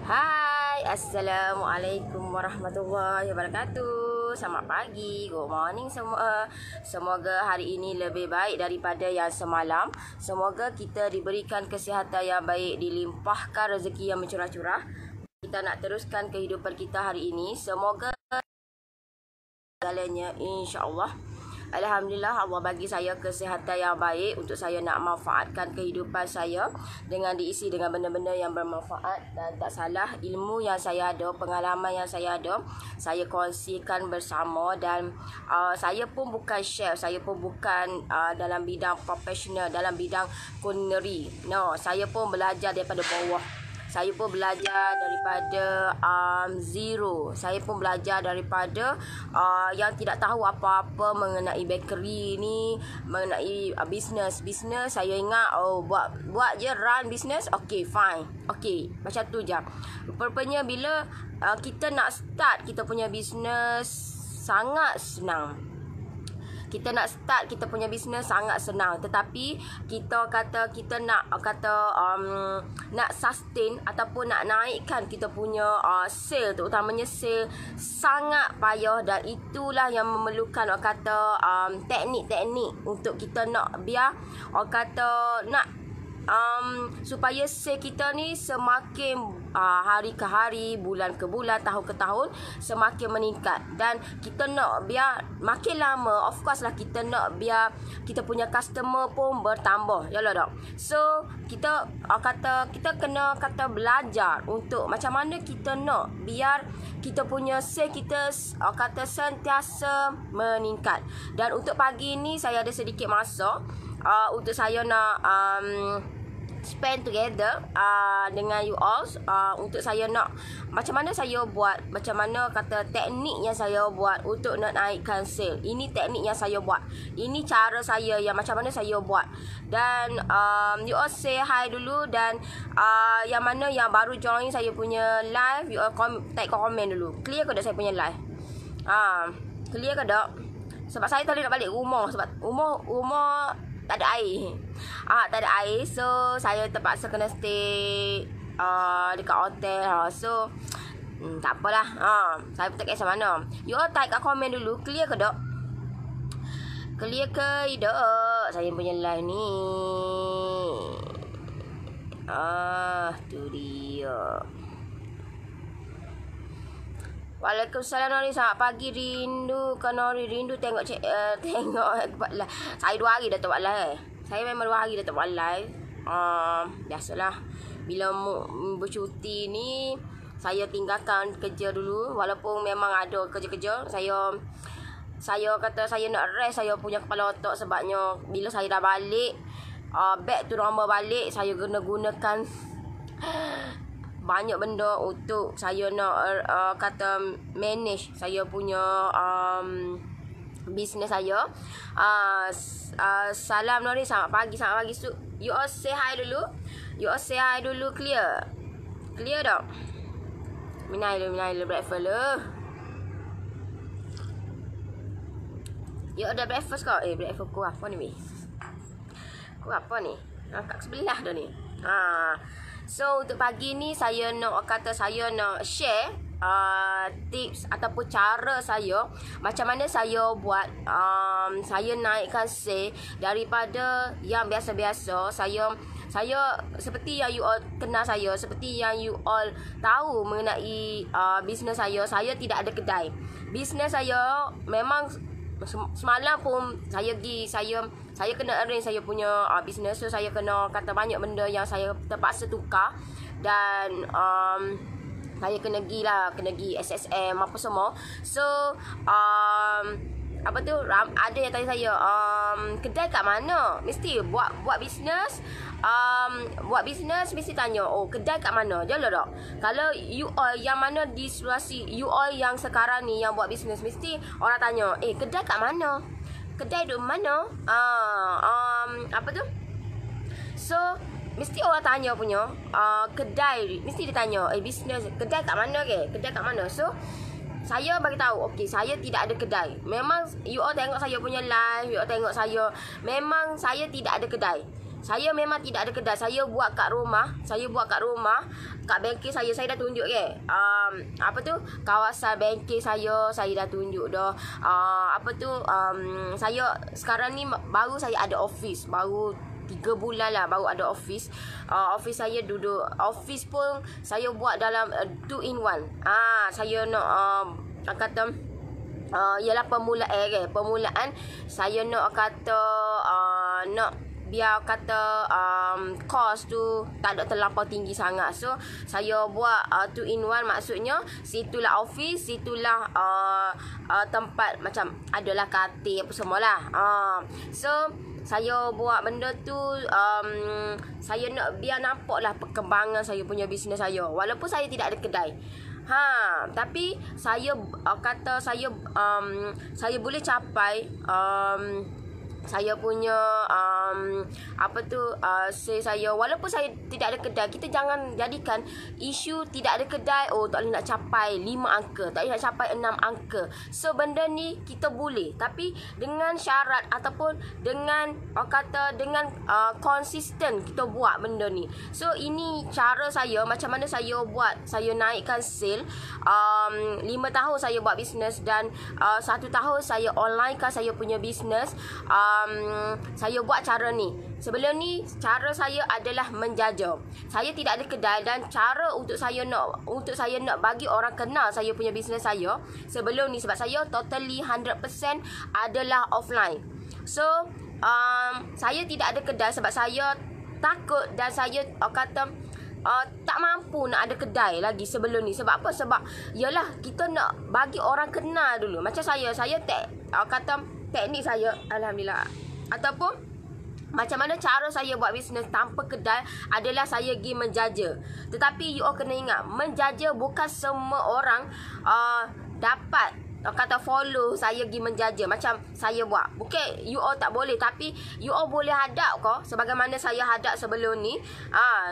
Hai, Assalamualaikum warahmatullahi wabarakatuh. Selamat pagi, good morning semua. Semoga hari ini lebih baik daripada yang semalam. Semoga kita diberikan kesihatan yang baik, dilimpahkan rezeki yang mencurah-curah. Kita nak teruskan kehidupan kita hari ini. Semoga segalanya insya-Allah. Alhamdulillah, Allah bagi saya kesihatan yang baik untuk saya nak manfaatkan kehidupan saya dengan diisi dengan benda-benda yang bermanfaat. Dan tak salah, ilmu yang saya ada, pengalaman yang saya ada, saya kongsikan bersama. Dan saya pun bukan chef, saya pun bukan dalam bidang profesional, dalam bidang culinary. No, saya pun belajar daripada bawah. Saya pun belajar daripada zero. Saya pun belajar daripada yang tidak tahu apa-apa mengenai bakery ni, mengenai bisnes. Saya ingat buat je run bisnes. Okay, fine. Okay, macam tu je. Rupanya bila kita nak start kita punya bisnes, sangat senang. Kita nak start kita punya bisnes sangat senang, tetapi kita nak nak sustain ataupun nak naikkan kita punya sale, terutamanya sale, sangat payah. Dan itulah yang memerlukan teknik-teknik untuk kita nak biar supaya sale kita ni semakin hari ke hari, bulan ke bulan, tahun ke tahun semakin meningkat. Dan kita nak biar makin lama, of course lah, kita nak biar kita punya customer pun bertambah. Yalah tak? So kita kita kena belajar untuk macam mana kita nak biar kita punya sale kita sentiasa meningkat. Dan untuk pagi ni saya ada sedikit masa untuk saya nak spend together dengan you all, untuk saya nak macam mana saya buat, macam mana teknik yang saya buat untuk nak naikkan sale. Ini teknik yang saya buat, ini cara saya yang macam mana saya buat. Dan you all say hi dulu. Dan yang mana yang baru join saya punya live, you all type komen dulu. Clear ke tak saya punya live? Clear ke tak? Sebab saya tadi nak balik rumah, sebab rumah tak ada air. Tak ada air. So saya terpaksa kena stay dekat hotel. So tak apalah. Saya pun tak kisah mana. You all type kat komen dulu. Clear ke tak? Clear ke tak saya punya live ni? Tu dia. Waalaikumsalam Nori, selamat pagi. Rindu ke Nori? Rindu tengok buat live. Saya 2 hari dah tak buat live. Saya memang 2 hari dah tak buat live. Biasalah, bila bercuti ni saya tinggalkan kerja dulu. Walaupun memang ada kerja-kerja, saya kata saya nak rest saya punya kepala otak. Sebabnya bila saya dah balik, back to normal balik, saya kena gunakan banyak benda untuk saya nak manage saya punya bisnes saya. Salam Nori, selamat pagi. You all say hi dulu. Clear tak? Minai dulu breakfast lah. You ada breakfast kau? Breakfast ku apa ni? Ku apa ni? Kat sebelah dah ni. So untuk pagi ni saya nak share tips ataupun cara saya macam mana saya buat saya naikkan sale daripada yang biasa-biasa. Saya seperti yang you all kenal saya, seperti yang you all tahu mengenai bisnes saya tidak ada kedai. Bisnes saya memang semalam pun saya kena arrange saya punya bisnes. So saya kena banyak benda yang saya terpaksa tukar. Dan saya kena pergi SSM apa semua. So ada yang tanya saya, kedai kat mana? Mesti buat bisnes. Buat bisnes mesti tanya, kedai kat mana? Jelah tak? Kalau you all yang mana di situasi you all yang sekarang ni yang buat bisnes, mesti orang tanya, kedai kat mana? Kedai duduk mana? So mesti orang tanya punya kedai, mesti dia tanya, bisnes kedai kat mana ke? Kedai kat mana? So saya bagi tahu, okey, saya tidak ada kedai. Memang you all tengok saya punya live, you all tengok saya, memang saya tidak ada kedai. Saya memang tidak ada kedai. Saya buat kat rumah. Kat bengkel saya dah tunjuk ke. Apa tu? Kawasan bengkel saya dah tunjuk dah. Saya sekarang ni baru saya ada office. Baru 3 bulan lah baru ada office. Office saya duduk. Office pun saya buat dalam 2 in 1. Saya nak kata ialah permulaan saya nak kata nak biar kata kos tu tak ada terlampau tinggi sangat. So saya buat 2 in 1, maksudnya situlah office, situlah tempat macam adalah katil apa semualah. So saya buat benda tu saya nak biar nampaklah perkembangan saya punya bisnes saya walaupun saya tidak ada kedai. Tapi saya kata saya boleh capai saya punya saya walaupun saya tidak ada kedai. Kita jangan jadikan isu tidak ada kedai tak boleh nak capai 5 angka, tak boleh nak capai 6 angka. So benda ni kita boleh, tapi dengan syarat ataupun dengan dengan konsisten kita buat benda ni. So ini cara saya macam mana saya buat, saya naikkan sale. 5 tahun saya buat bisnes dan 1 tahun saya online kan saya punya bisnes. Saya buat cara ni. Sebelum ni cara saya adalah menjaja. Saya tidak ada kedai dan cara untuk saya nak bagi orang kenal saya punya bisnes saya sebelum ni, sebab saya totally 100% adalah offline. So saya tidak ada kedai sebab saya takut dan saya tak mampu nak ada kedai lagi sebelum ni. Sebab apa? Sebab yalah kita nak bagi orang kenal dulu. Macam saya teknik saya alhamdulillah ataupun macam mana cara saya buat bisnes tanpa kedai adalah saya pergi menjaja. Tetapi you all kena ingat, menjaja bukan semua orang dapat follow saya pergi menjaja macam saya buat. Bukan you all tak boleh, tapi you all boleh hadap sebagaimana saya hadap sebelum ni.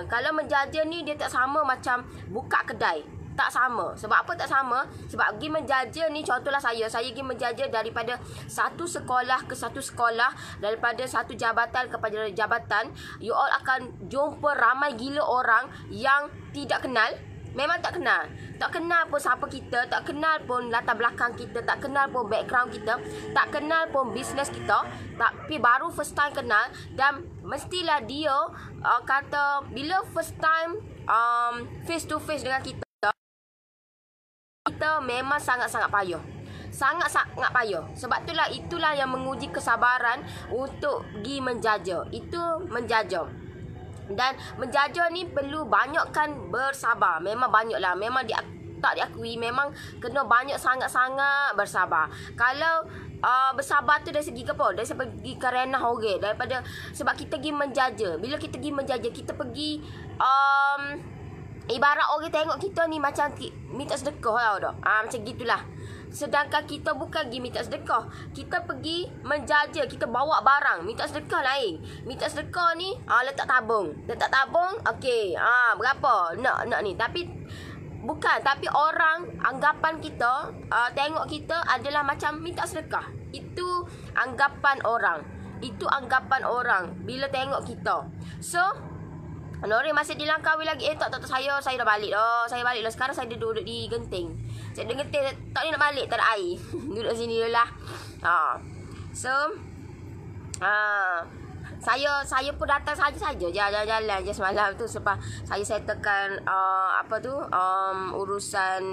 Kalau menjaja ni dia tak sama macam buka kedai. Tak sama. Sebab apa tak sama? Sebab pergi menjaja ni, contohlah saya pergi menjaja daripada satu sekolah ke satu sekolah, daripada satu jabatan kepada jabatan. You all akan jumpa ramai gila orang yang tidak kenal. Memang tak kenal. Tak kenal pun siapa kita, tak kenal pun latar belakang kita, tak kenal pun background kita, tak kenal pun bisnes kita. Tapi baru first time kenal dan mestilah dia bila first time face to face dengan kita memang sangat-sangat payah. Sangat-sangat payah. Sebab itulah yang menguji kesabaran untuk pergi menjaja. Itu menjaja. Dan menjaja ni perlu banyakkan bersabar. Memang banyaklah. Memang tak diakui. Memang kena banyak sangat-sangat bersabar. Kalau bersabar tu dari segi apa? Dari segi kerana daripada sebab kita pergi menjaja. Bila kita pergi menjaja, kita pergi ibarat orang tengok kita ni macam minta sedekah dah. Macam gitulah. Sedangkan kita bukan pergi minta sedekah. Kita pergi menjaja, kita bawa barang. Minta sedekah lain. Minta sedekah ni letak tabung. Letak tabung, okey. Berapa? Nak ni. Tapi bukan, tapi orang anggapan kita tengok kita adalah macam minta sedekah. Itu anggapan orang. Bila tengok kita. So Nori masih di Langkawi lagi. Tak, saya dah balik dah. Saya balik dah. Sekarang saya duduk di Genting. Saya duduk Genting. Tak nak balik, tak ada air. Duduk sini dulu lah. So saya pun datang saja jalan-jalan je semalam tu sebab saya settlekan urusan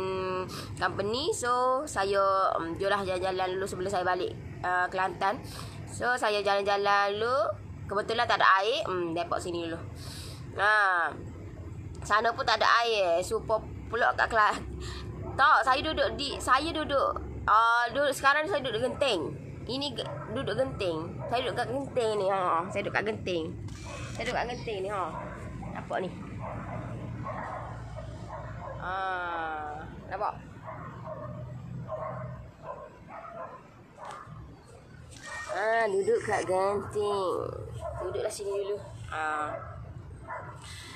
company. So saya jualah jalan-jalan dulu sebelum saya balik Kelantan. So saya jalan-jalan dulu. Kebetulan tak ada air. Depok sini dulu. Sana pun tak ada air. Super pulak kat Kelantan. Tak, saya duduk sekarang saya duduk Genting. Ini duduk Genting. Saya duduk kat Genting ni. Saya duduk kat Genting ni. Nampak ni. Nampak? Duduk kat Genting. Duduklah sini dulu.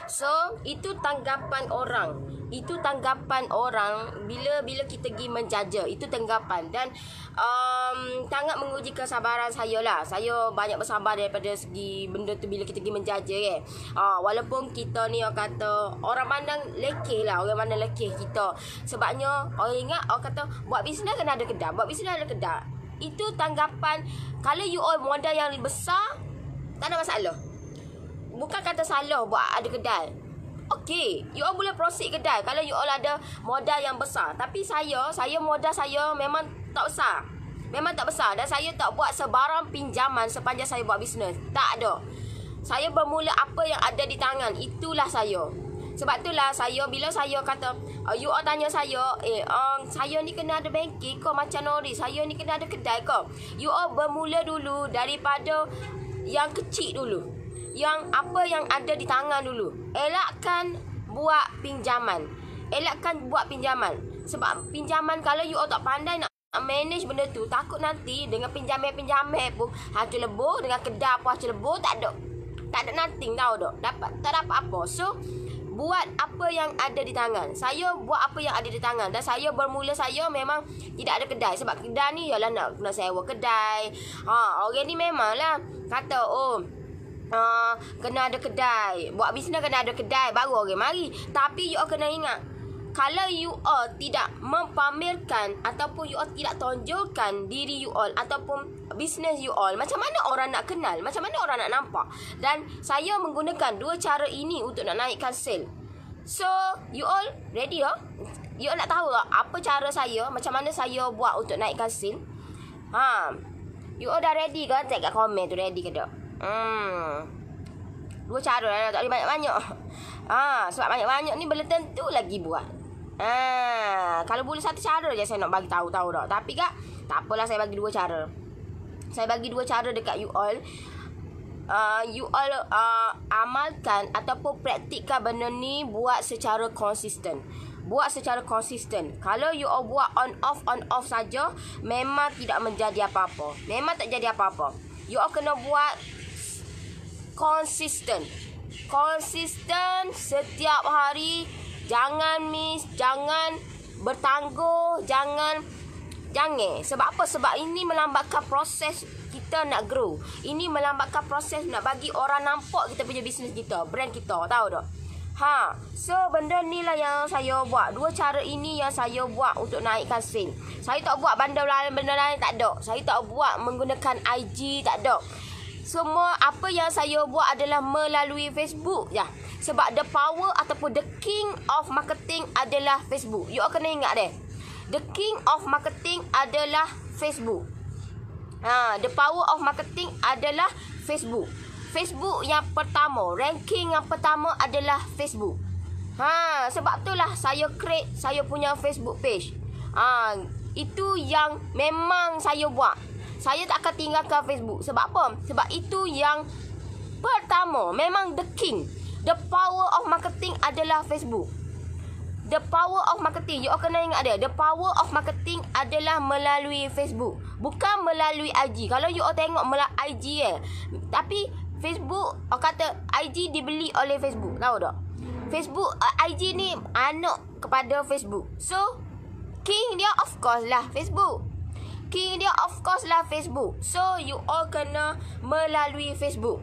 So, itu tanggapan orang. Itu tanggapan orang bila kita pergi menjaja. Itu tanggapan. Dan sangat menguji kesabaran saya lah. Saya banyak bersabar daripada segi benda tu bila kita pergi menjaja walaupun kita ni orang kata, orang pandang lekeh lah. Orang pandang lekeh kita. Sebabnya orang ingat, orang kata buat bisnes kena ada kedai. Buat bisnes ada kedai. Itu tanggapan. Kalau you all modal yang besar, tak ada masalah. Bukan kata salah buat ada kedai. Okey, you all boleh proceed kedai kalau you all ada modal yang besar. Tapi saya modal saya memang tak besar. Memang tak besar. Dan saya tak buat sebarang pinjaman sepanjang saya buat bisnes. Tak ada. Saya bermula apa yang ada di tangan. Itulah saya. Sebab itulah saya, bila saya kata, you all tanya saya, saya ni kena ada bengkel ke macam Nori? Saya ni kena ada kedai ke? You all bermula dulu daripada yang kecil dulu. Yang apa yang ada di tangan dulu. Elakkan buat pinjaman. Sebab pinjaman kalau you all tak pandai nak manage benda tu, takut nanti dengan pinjaman pun hancur lebur, dengan kedai pun hancur lebur, tak ada nothing tau dok. Tak dapat apa. So buat apa yang ada di tangan. Saya buat apa yang ada di tangan. Dan saya bermula saya memang tidak ada kedai. Sebab kedai ni ialah nak kena sewa kedai. Orang ni memanglah kata kena ada kedai. Buat bisnes kena ada kedai baru orang mari. Tapi you all kena ingat, kalau you all tidak mempamerkan ataupun you all tidak tonjolkan diri you all ataupun bisnes you all, macam mana orang nak kenal? Macam mana orang nak nampak? Dan saya menggunakan dua cara ini untuk nak naikkan sale. So, you all ready tak? You all nak tahu tak apa cara saya? Macam mana saya buat untuk naikkan sale? You all dah ready ke? Tengok kat komen tu ready ke tak? Dua cara lah, tak boleh banyak-banyak. Sebab banyak-banyak ni belum tentu lagi buat. Kalau boleh satu cara je saya nak bagi tahu tak. Tapi tak apalah, saya bagi dua cara. Saya bagi dua cara dekat you all. You all amalkan ataupun praktikkan benda ni buat secara konsisten. Kalau you all buat on off saja, memang tidak menjadi apa-apa. Memang tak jadi apa-apa. You all kena buat konsisten setiap hari. Jangan miss, jangan bertangguh, jangan. Sebab apa? Sebab ini melambatkan proses kita nak grow. Ini melambatkan proses nak bagi orang nampak kita punya bisnes kita, brand kita, tahu tak? So benda ni lah yang saya buat. Dua cara ini yang saya buat untuk naikkan sale. Saya tak buat benda lain tak ada. Saya tak buat menggunakan IG, tak ada. Semua apa yang saya buat adalah melalui Facebook je. Sebab the power ataupun the king of marketing adalah Facebook. You all kena ingat deh. The king of marketing adalah Facebook. The power of marketing adalah Facebook. Facebook yang pertama, ranking yang pertama adalah Facebook. Sebab itulah saya create saya punya Facebook page. Itu yang memang saya buat. Saya tak akan tinggalkan Facebook. Sebab apa? Sebab itu yang pertama. Memang the king. The power of marketing adalah Facebook. The power of marketing. You all kena ingat dia. The power of marketing adalah melalui Facebook. Bukan melalui IG. Kalau you all tengok melalui IG tapi Facebook, kata IG dibeli oleh Facebook. Tahu tak? Facebook, IG ni anak kepada Facebook. So, king dia of course lah Facebook. So you all kena melalui Facebook.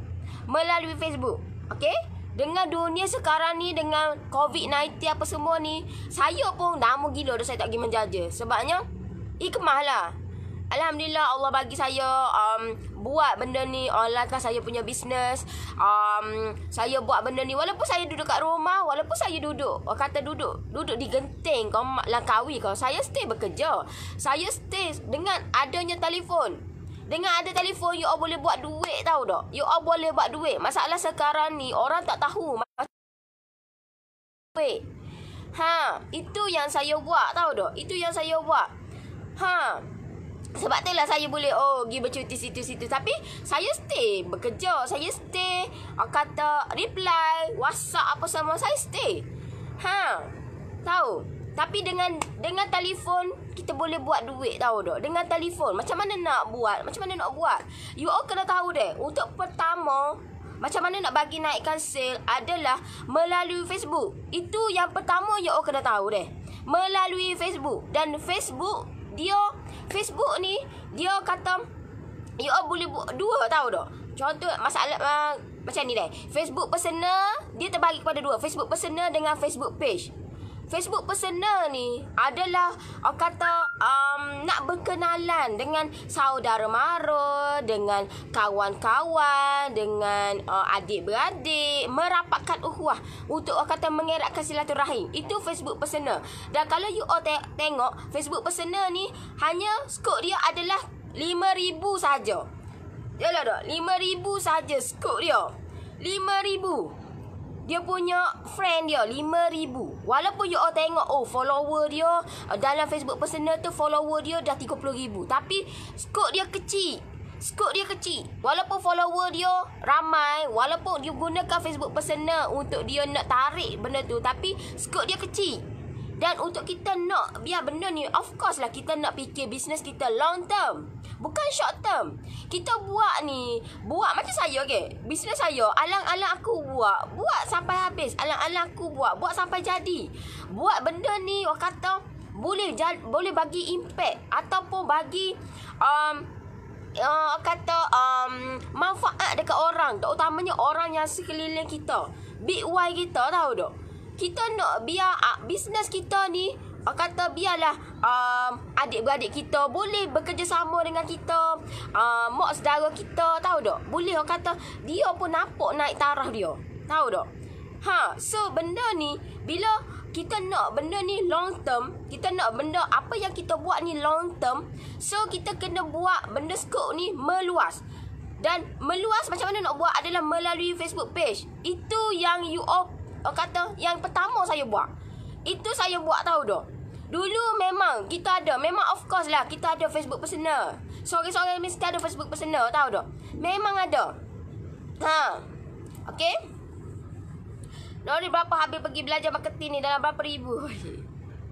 Okay? Dengan dunia sekarang ni, dengan COVID-19 apa semua ni, saya pun lama gila dah saya tak pergi menjaja. Sebabnya hikmah lah. Alhamdulillah Allah bagi saya buat benda ni online kan saya punya bisnes. Saya buat benda ni walaupun saya duduk kat rumah, walaupun saya duduk di genting kau Langkawi kau. Saya stay bekerja. Saya stay dengan adanya telefon. Dengan ada telefon you all boleh buat duit, tahu tak? You all boleh buat duit. Masalah sekarang ni orang tak tahu duit. Itu yang saya buat, tahu tak? Itu yang saya buat. Sebab itulah saya boleh pergi bercuti situ-situ. Tapi saya stay bekerja. Saya stay kata reply WhatsApp apa semua. Saya stay. Tahu. Tapi dengan telefon kita boleh buat duit, tahu tak? Dengan telefon macam mana nak buat? You all kena tahu deh. Untuk pertama Macam mana nak bagi naikkan sale adalah melalui Facebook. Itu yang pertama you all kena tahu deh. Melalui Facebook. Dan Facebook ni dia kata you all boleh buat dua, tahu tak? Contoh masalah macam ni deh. Facebook personal dia terbagi kepada dua, Facebook personal dengan Facebook page. Facebook personal ni adalah nak berkenalan dengan saudara mara, dengan kawan-kawan, dengan adik-beradik, merapatkan ukhuwah untuk mengeratkan silaturahim. Itu Facebook personal. Dan kalau you all tengok Facebook personal ni hanya skop dia adalah 5,000 saja. Yalah tak? 5,000 saja skop dia. 5,000. Dia punya friend dia 5,000. Walaupun you all tengok follower dia dalam Facebook personal tu follower dia dah 30,000. Tapi skop dia kecil. Walaupun follower dia ramai, walaupun dia gunakan Facebook personal untuk dia nak tarik benda tu, tapi skop dia kecil. Dan untuk kita nak biar benda ni, of course lah kita nak fikir bisnes kita long term, bukan short term. Kita buat macam saya bisnes saya, alang-alang aku buat sampai habis, alang-alang aku buat sampai jadi. Buat benda ni orang kata boleh bagi impact ataupun bagi manfaat dekat orang, terutamanya orang yang sekeliling kita, big Y kita, tahu tak? Kita nak biar bisnes kita ni biarlah adik-beradik kita boleh bekerjasama dengan kita, mak saudara kita, tahu tak? Boleh dia pun nampak naik taraf dia, tahu tak? So benda ni bila kita nak benda ni long term, kita nak benda apa yang kita buat ni long term, so kita kena buat benda skop ni meluas. Dan meluas macam mana nak buat adalah melalui Facebook page. Itu yang you all yang pertama saya buat. Itu saya buat, tahu tak? Dulu memang kita ada, memang of course lah kita ada Facebook personal. Sore-sore mesti ada Facebook personal, tahu tak? Memang ada. Okay. Nori berapa habis pergi belajar marketing ni, dalam berapa ribu?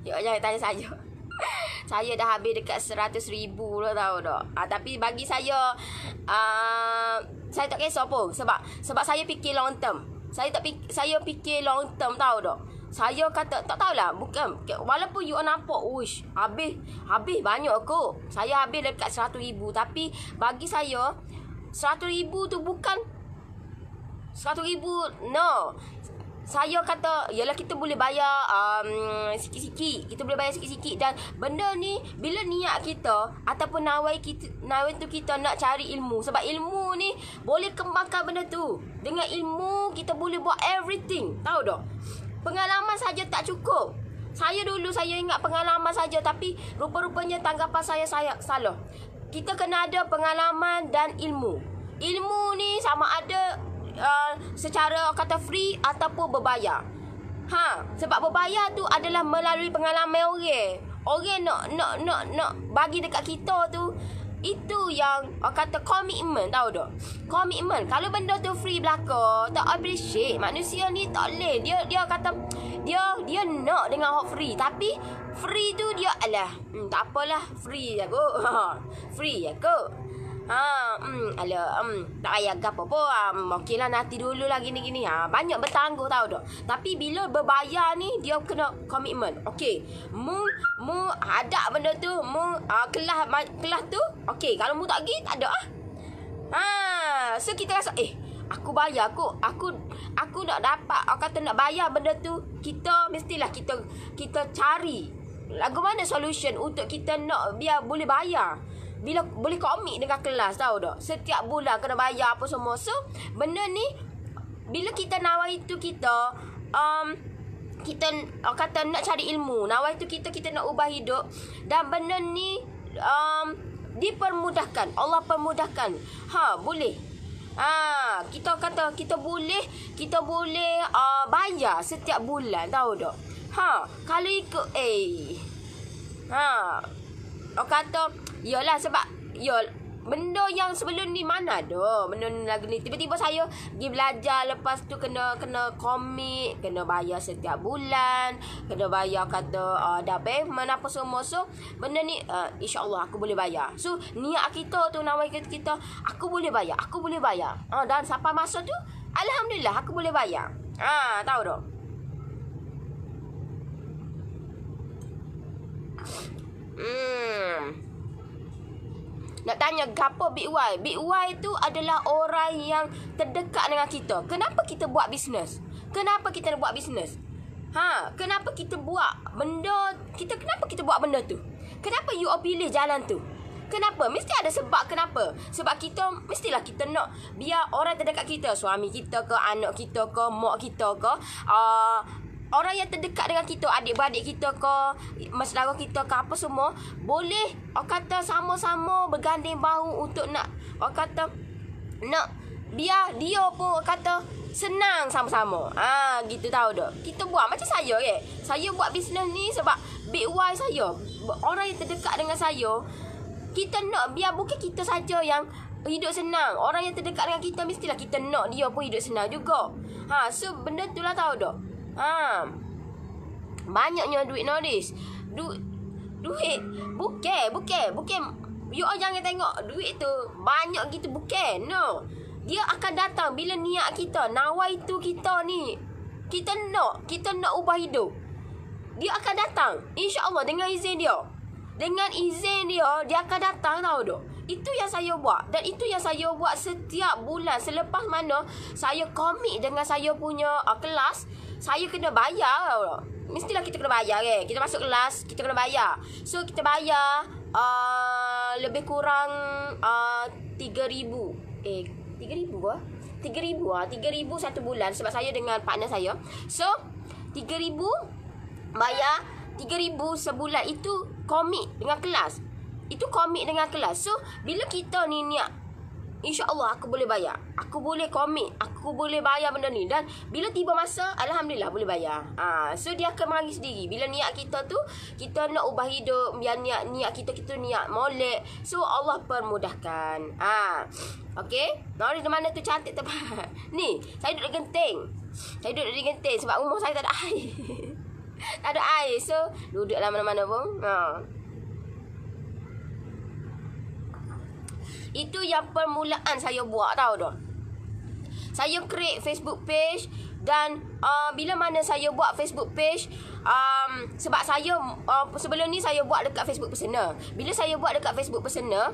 Jangan tanya saya. Saya dah habis dekat 100,000 lah, tahu tak? Tapi bagi saya tak kisah pun. Sebab saya fikir long term. Saya fikir long term, tahu tak? Saya kata tak tahulah, bukan walaupun you nampak habis banyak kot. Saya habis dekat 100,000, tapi bagi saya 100,000 tu bukan 100,000, no. Saya kata yalah kita boleh bayar sikit-sikit. Kita boleh bayar sikit-sikit. Dan benda ni bila niat kita ataupun nawai tu kita nak cari ilmu. Sebab ilmu ni boleh kembangkan benda tu. Dengan ilmu kita boleh buat everything, tahu tak? Pengalaman saja tak cukup. Saya ingat pengalaman saja, tapi rupa-rupanya tanggapan saya salah. Kita kena ada pengalaman dan ilmu. Ilmu ni sama ada secara free ataupun berbayar. Sebab berbayar tu adalah melalui pengalaman orang. Orang nak bagi dekat kita tu, itu yang komitmen, tahu tak? Komitmen. Kalau benda tu free belaka, tak appreciate. Manusia ni tak boleh. Dia kata dia nak dengan hot free, tapi free tu dia tak apalah, free je kot. Free je kot. Tak payah gapo pun. Okeylah nanti dulu lah gini-gini. Banyak bertangguh, tahu tak? Tapi bila berbayar ni dia kena komitmen. Okey, mu ada benda tu, kelas tu. Okey, kalau mu tak pergi tak ada so kita rasa aku bayar aku nak dapat, nak bayar benda tu, kita mestilah kita cari lagu mana solution untuk kita nak biar boleh bayar. Bila boleh komit dengan kelas, tahu tak? Setiap bulan kena bayar apa semua. So benda ni bila kita nawai tu kita nak cari ilmu. Nawai tu kita nak ubah hidup. Dan benda ni dipermudahkan. Allah permudahkan. Boleh. Kita boleh bayar setiap bulan, tahu tak? Kalau ikut yalah sebab benda yang sebelum ni mana ada benda ni lagi ni. Tiba-tiba saya pergi belajar, lepas tu kena komit, kena bayar setiap bulan, kena bayar down payment apa semua. So benda ni insya-Allah aku boleh bayar. So niat kita tu, nawai kita aku boleh bayar. Dan sampai masa tu Alhamdulillah aku boleh bayar. Tahu tak? Nak tanya gapo Big Y? Big Y tu adalah orang yang terdekat dengan kita. Kenapa kita buat bisnes? Kenapa kita nak buat bisnes? Kenapa kita buat benda? Kenapa kita buat benda tu? Kenapa you all pilih jalan tu? Kenapa? Mesti ada sebab kenapa. Sebab kita, mestilah kita nak biar orang terdekat kita, suami kita ke, anak kita ke, mak kita ke, orang yang terdekat dengan kita, adik-beradik kita ke, saudara kita ke, apa semua, boleh orang kata sama-sama berganding bahu untuk nak, orang kata nak biar dia pun orang kata senang sama-sama. Gitu tahu tak? Kita buat macam saya Saya buat bisnes ni sebab Big Y saya, orang yang terdekat dengan saya. Kita nak biar bukan kita saja yang hidup senang. Orang yang terdekat dengan kita, mestilah kita nak dia pun hidup senang juga. So benda tu lah tahu tak? Banyaknya duit nowadays. Duit bukan. You all jangan tengok duit tu banyak gitu, bukan. No. Dia akan datang bila niat kita, nawaitu kita ni. Kita nak ubah hidup. Dia akan datang, insya-Allah, dengan izin dia. Dengan izin dia akan datang, tahu tak? Itu yang saya buat. Dan itu yang saya buat setiap bulan. Selepas mana saya komit dengan saya punya kelas, saya kena bayar, tahu tak? Mestilah kita kena bayar Kita masuk kelas, kita kena bayar. So kita bayar lebih kurang 3,000. 3,000 ke? 3,000 satu bulan. Sebab saya dengan partner saya. So 3,000 bayar 3,000 sebulan. Itu komit dengan kelas. So bila kita ni niat, InsyaAllah aku boleh bayar. Aku boleh komit. Aku boleh bayar benda ni. Dan bila tiba masa, Alhamdulillah boleh bayar. So dia akan mengalir sendiri. Bila niat kita tu, kita nak ubah hidup. Biar niat kita niat molek. So Allah permudahkan. Okay. Nori di mana tu cantik tempat. Ni, saya duduk di genting. Sebab rumah saya tak ada air. Tak ada air. So duduklah mana-mana pun. Itu yang permulaan saya buat, tahu tak? Saya create Facebook page. Dan bila mana saya buat Facebook page, sebab saya sebelum ni saya buat dekat Facebook personal. Bila saya buat dekat Facebook personal,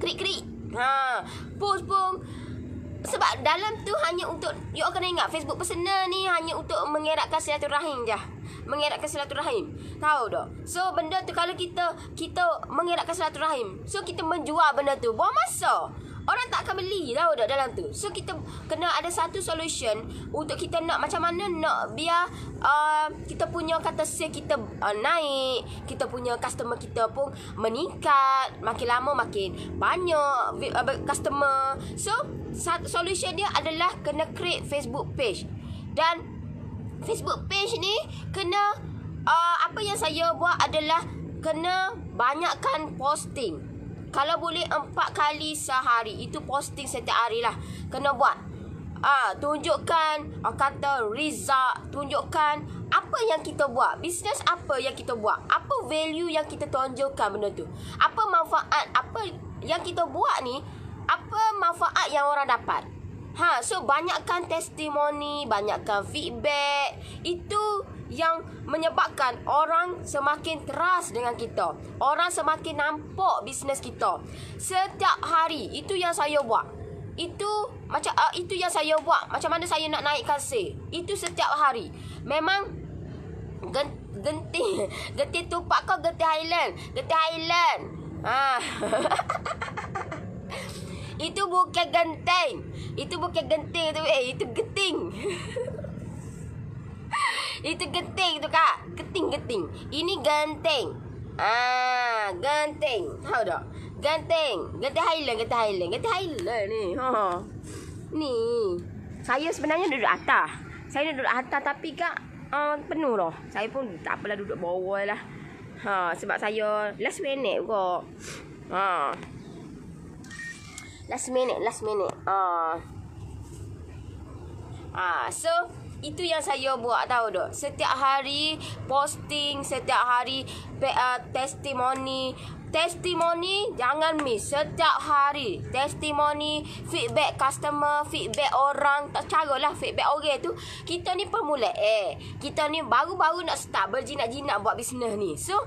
krik-krik, post pun. Sebab dalam tu hanya untuk, you all kena ingat, Facebook personal ni hanya untuk mengeratkan silaturahim je. Tahu tak? So benda tu kalau kita mengeratkan silaturahim, so kita menjual benda tu, buang masa. Orang tak akan beli, tahu tak, dalam tu. So kita kena ada satu solution untuk kita nak macam mana nak biar kita punya kata sale kita naik, kita punya customer kita pun meningkat, makin lama makin banyak customer. So solution dia adalah kena create Facebook page. Dan Facebook page ni kena apa yang saya buat adalah kena banyakkan posting. Kalau boleh 4 kali sehari. Itu posting setiap hari lah. Kena buat. Tunjukkan kata result. Tunjukkan apa yang kita buat. Bisnes apa yang kita buat. Apa value yang kita tunjukkan benda tu. Apa manfaat. Apa yang kita buat ni. Apa manfaat yang orang dapat. So banyakkan testimoni. Banyakkan feedback. Itu yang menyebabkan orang semakin trust dengan kita. Orang semakin nampak bisnes kita. Setiap hari. Itu yang saya buat. Itu yang saya buat. Macam mana saya nak naikkan sale. Itu setiap hari. Memang genting. Genting tupak kau genting Highland. Itu bukan genting. Itu genting. Itu genting tu, Kak. Genting. Ini genting. Genting. Tahu tak? Genting Highland ni. Ni. Saya sebenarnya duduk atas. Tapi Kak penuh dah. Saya pun tak apalah duduk bawah lah. Sebab saya last minute juga. Last minute. So Itu yang saya buat, tahu tak? Setiap hari posting, setiap hari testimoni. Testimoni jangan miss. Setiap hari testimoni, feedback customer, feedback orang. Tak caralah feedback orang tu. Kita ni pemula kita ni baru-baru nak start berjinak-jinak buat bisnes ni. So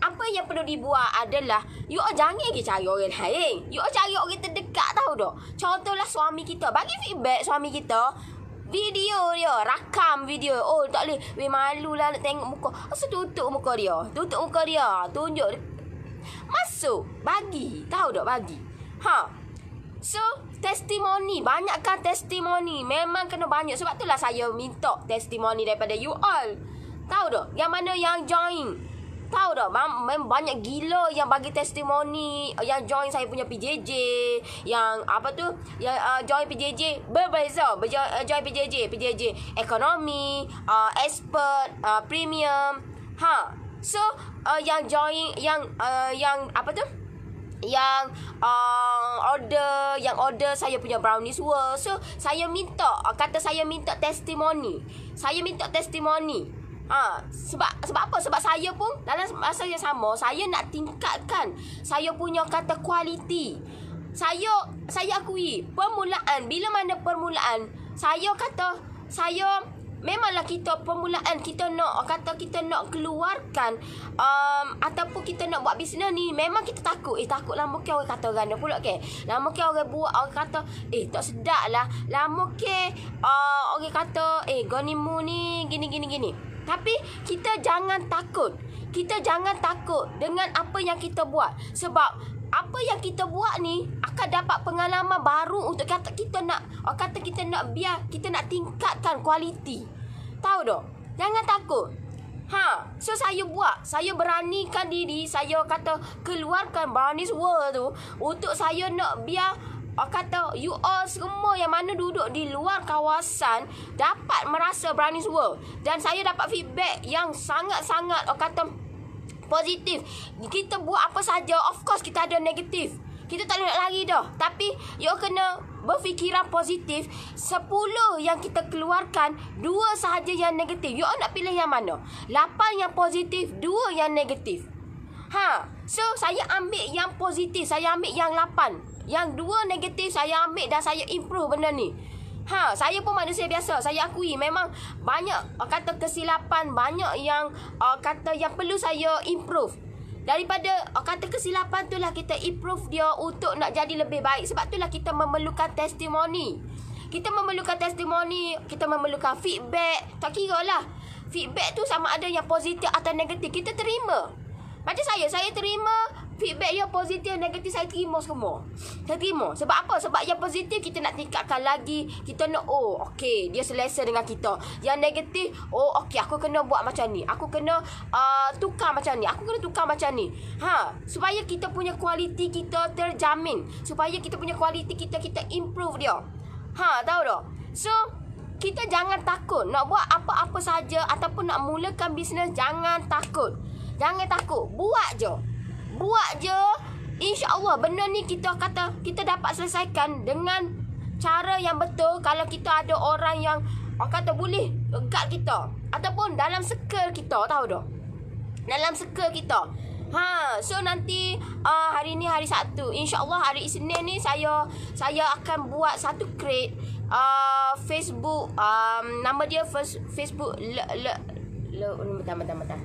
apa yang perlu dibuat adalah you jangan pergi cari orang lain. You cari orang terdekat, tahu tak? Contohlah suami kita. Bagi feedback suami kita. Video dia, rakam video. Oh tak boleh, malu lah nak tengok muka. Asal tutup muka dia. Tutup muka dia. Tunjuk. Masuk. Bagi. Tahu tak bagi? So, testimoni. Banyakkan testimoni. Memang kena banyak. Sebab itulah saya minta testimoni daripada you all. Tahu tak? Yang mana yang join. Tahu tak? Banyak gila yang bagi testimoni. Yang join saya punya PJJ. Yang apa tu? Yang join PJJ. Berbeza. Join PJJ ekonomi, expert, premium. So, yang join, yang apa tu? Yang order saya punya brownies world. So saya minta, saya minta testimoni. Sebab apa? Sebab saya pun dalam masa yang sama, saya nak tingkatkan saya punya kata kualiti. Saya akui permulaan, bila mana permulaan, saya memanglah kita permulaan kita nak keluarkan ataupun kita nak buat bisnes ni, memang kita takut. Takutlah mungkin orang kata gana pula ke. Lama ke orang buat, orang kata tak sedap lah. Lama ke orang kata gonimu ni gini. Tapi kita jangan takut. Kita jangan takut dengan apa yang kita buat. Sebab apa yang kita buat ni akan dapat pengalaman baru untuk kita nak biar kita nak tingkatkan kualiti. Tahu tak? Jangan takut. So saya buat. Saya beranikan diri. Saya keluarkan Brownies World tu untuk saya nak biar you all semua yang mana duduk di luar kawasan dapat merasa Brownies World. Dan saya dapat feedback yang sangat-sangat positif. Kita buat apa saja, of course kita ada negatif. Kita tak boleh nak lari dah. Tapi you kena berfikiran positif. 10 yang kita keluarkan, 2 sahaja yang negatif. You nak pilih yang mana? 8 yang positif, 2 yang negatif. So saya ambil yang positif. Saya ambil yang 8. Yang 2 negatif saya ambil dan saya improve benda ni. Saya pun manusia biasa. Saya akui memang banyak kesilapan, banyak yang yang perlu saya improve. Daripada kesilapan tu lah kita improve dia untuk nak jadi lebih baik. Sebab tu lah kita memerlukan testimoni. Kita memerlukan feedback. Tak kira lah feedback tu sama ada yang positif atau negatif, kita terima. Macam saya terima feedback yang positif, negatif, saya terima semua. Saya terima. Sebab apa? Sebab yang positif kita nak tingkatkan lagi. Kita nak, okey, dia selesa dengan kita. Yang negatif, okey, aku kena buat macam ni. Aku kena tukar macam ni. Aku kena tukar macam ni. Supaya kita punya kualiti kita terjamin. Supaya kita punya kualiti kita improve dia. Tahu tak? So, kita jangan takut. Nak buat apa-apa saja ataupun nak mulakan bisnes, jangan takut. Jangan takut. Buat je. InsyaAllah benda ni kita dapat selesaikan dengan cara yang betul. Kalau kita ada orang yang boleh guide kita ataupun dalam circle kita, tahu tak? Dalam circle kita. So nanti hari ni hari Sabtu. InsyaAllah hari Isnin ni saya akan buat satu crate Facebook, nama dia Facebook bentar.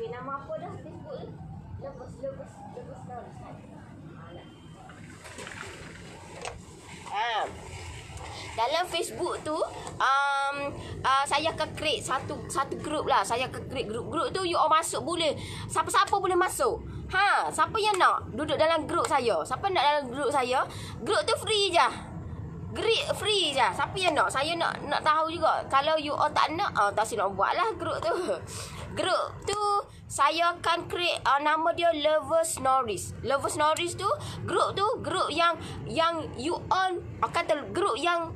Nama apa dah Facebook? Lepas dalam Facebook tu saya akan create satu group lah. Saya akan create group tu, you all masuk boleh. Siapa-siapa boleh masuk. Siapa yang nak duduk dalam group saya? Siapa nak dalam group saya? Group tu free je. Free je. Siapa yang nak? Saya nak tahu juga. Kalau you all tak nak, tak silap buat lah group tu. Group tu saya akan create nama dia Lovers Norris. Lovers Norris tu group yang you all group yang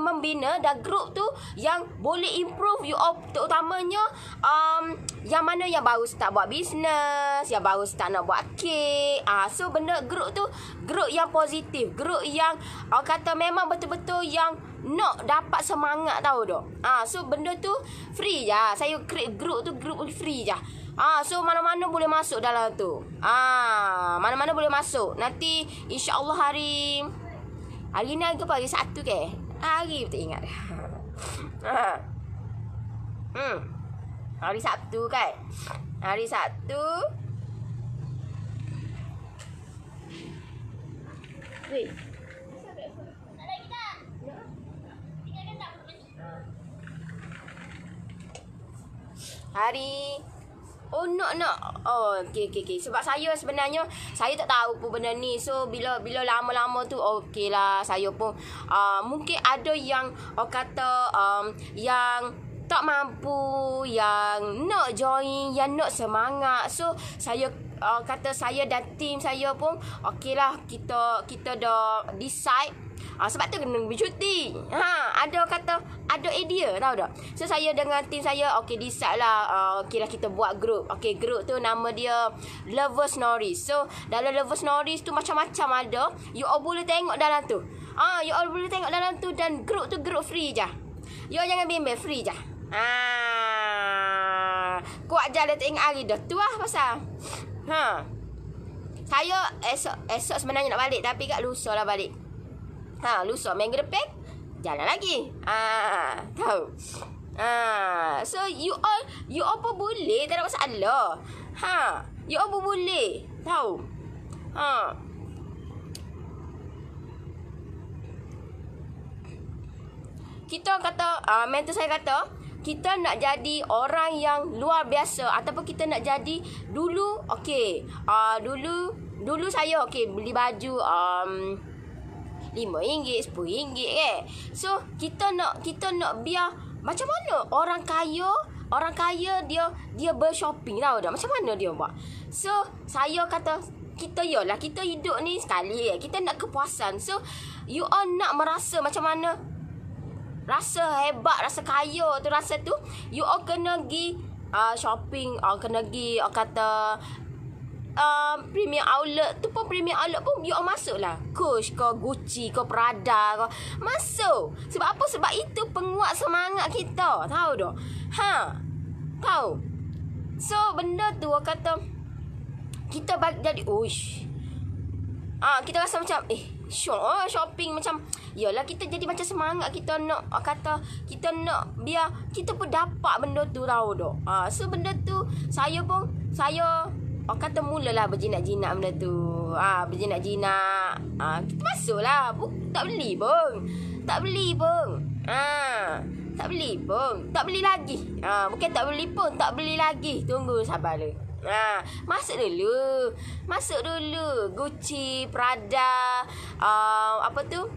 membina, dan group tu yang boleh improve you all, terutamanya yang mana yang baru start buat bisnes, yang baru start nak buat kek. So benda group tu group yang positif, group yang memang betul-betul yang nak dapat semangat tahu tak. So benda tu free je. Saya create group tu, group free je. So mana-mana boleh masuk dalam tu. Mana-mana boleh masuk. Nanti insya-Allah hari ni hari apa? Hari Sabtu ke? Hari tak ingat. Hari Sabtu kan? Hari Sabtu. Weh. Hari nak. Okey. Sebab saya sebenarnya saya tak tahu pun benda ni. So bila lama-lama tu okeylah, saya pun mungkin ada yang kata yang tak mampu, yang nak join, yang nak semangat. So saya kata saya dan tim saya pun okeylah, kita dah decide. Sebab tu kena bercuti. Ada kata ada idea tahu tak. So saya dengan tim saya decide lah, okeylah kita buat group. Group tu nama dia Lovers Norris. So dalam Lovers Norris tu macam-macam ada. You all boleh tengok dalam tu. You all boleh tengok dalam tu, dan group tu group free je. You all jangan bimbang, free je. Kuat je dah tengok hari dah. Tu lah pasal. Saya esok sebenarnya nak balik, tapi kat lusa lah balik. Lusa minggu depan jalan lagi. Tahu. So you all pun boleh, tak ada masalah. You all pun boleh. Tahu. Kita kata, mentor saya kata, kita nak jadi orang yang luar biasa, ataupun kita nak jadi dulu dulu saya beli baju RM5, RM10 kan. So kita nak biar macam mana orang kaya dia bershopping tahu tak, macam mana dia buat. So saya kata kita hidup ni sekali, kita nak kepuasan. So you all nak merasa macam mana, rasa hebat, rasa kaya tu, rasa tu you all kena pergi shopping, kena pergi kata premium outlet tu pun. Premium outlet pun you all masuk lah. Coach ke, Gucci ke, Prada ke, masuk. Sebab apa? Sebab itu penguat semangat kita, tahu tak. Tahu. So benda tu kata kita jadi kita rasa macam shopping macam, yalah kita jadi macam semangat, kita nak kita nak biar kita pun dapat benda tu, tahu tak. So benda tu saya kata mulalah berjinak-jinak benda tu. Berjinak-jinak. Kita masuklah. Tak beli pun. Tak beli lagi. Bukan tak beli pun, tak beli lagi. Tunggu sabar dulu. Masuk dulu. Gucci, Prada, apa tu?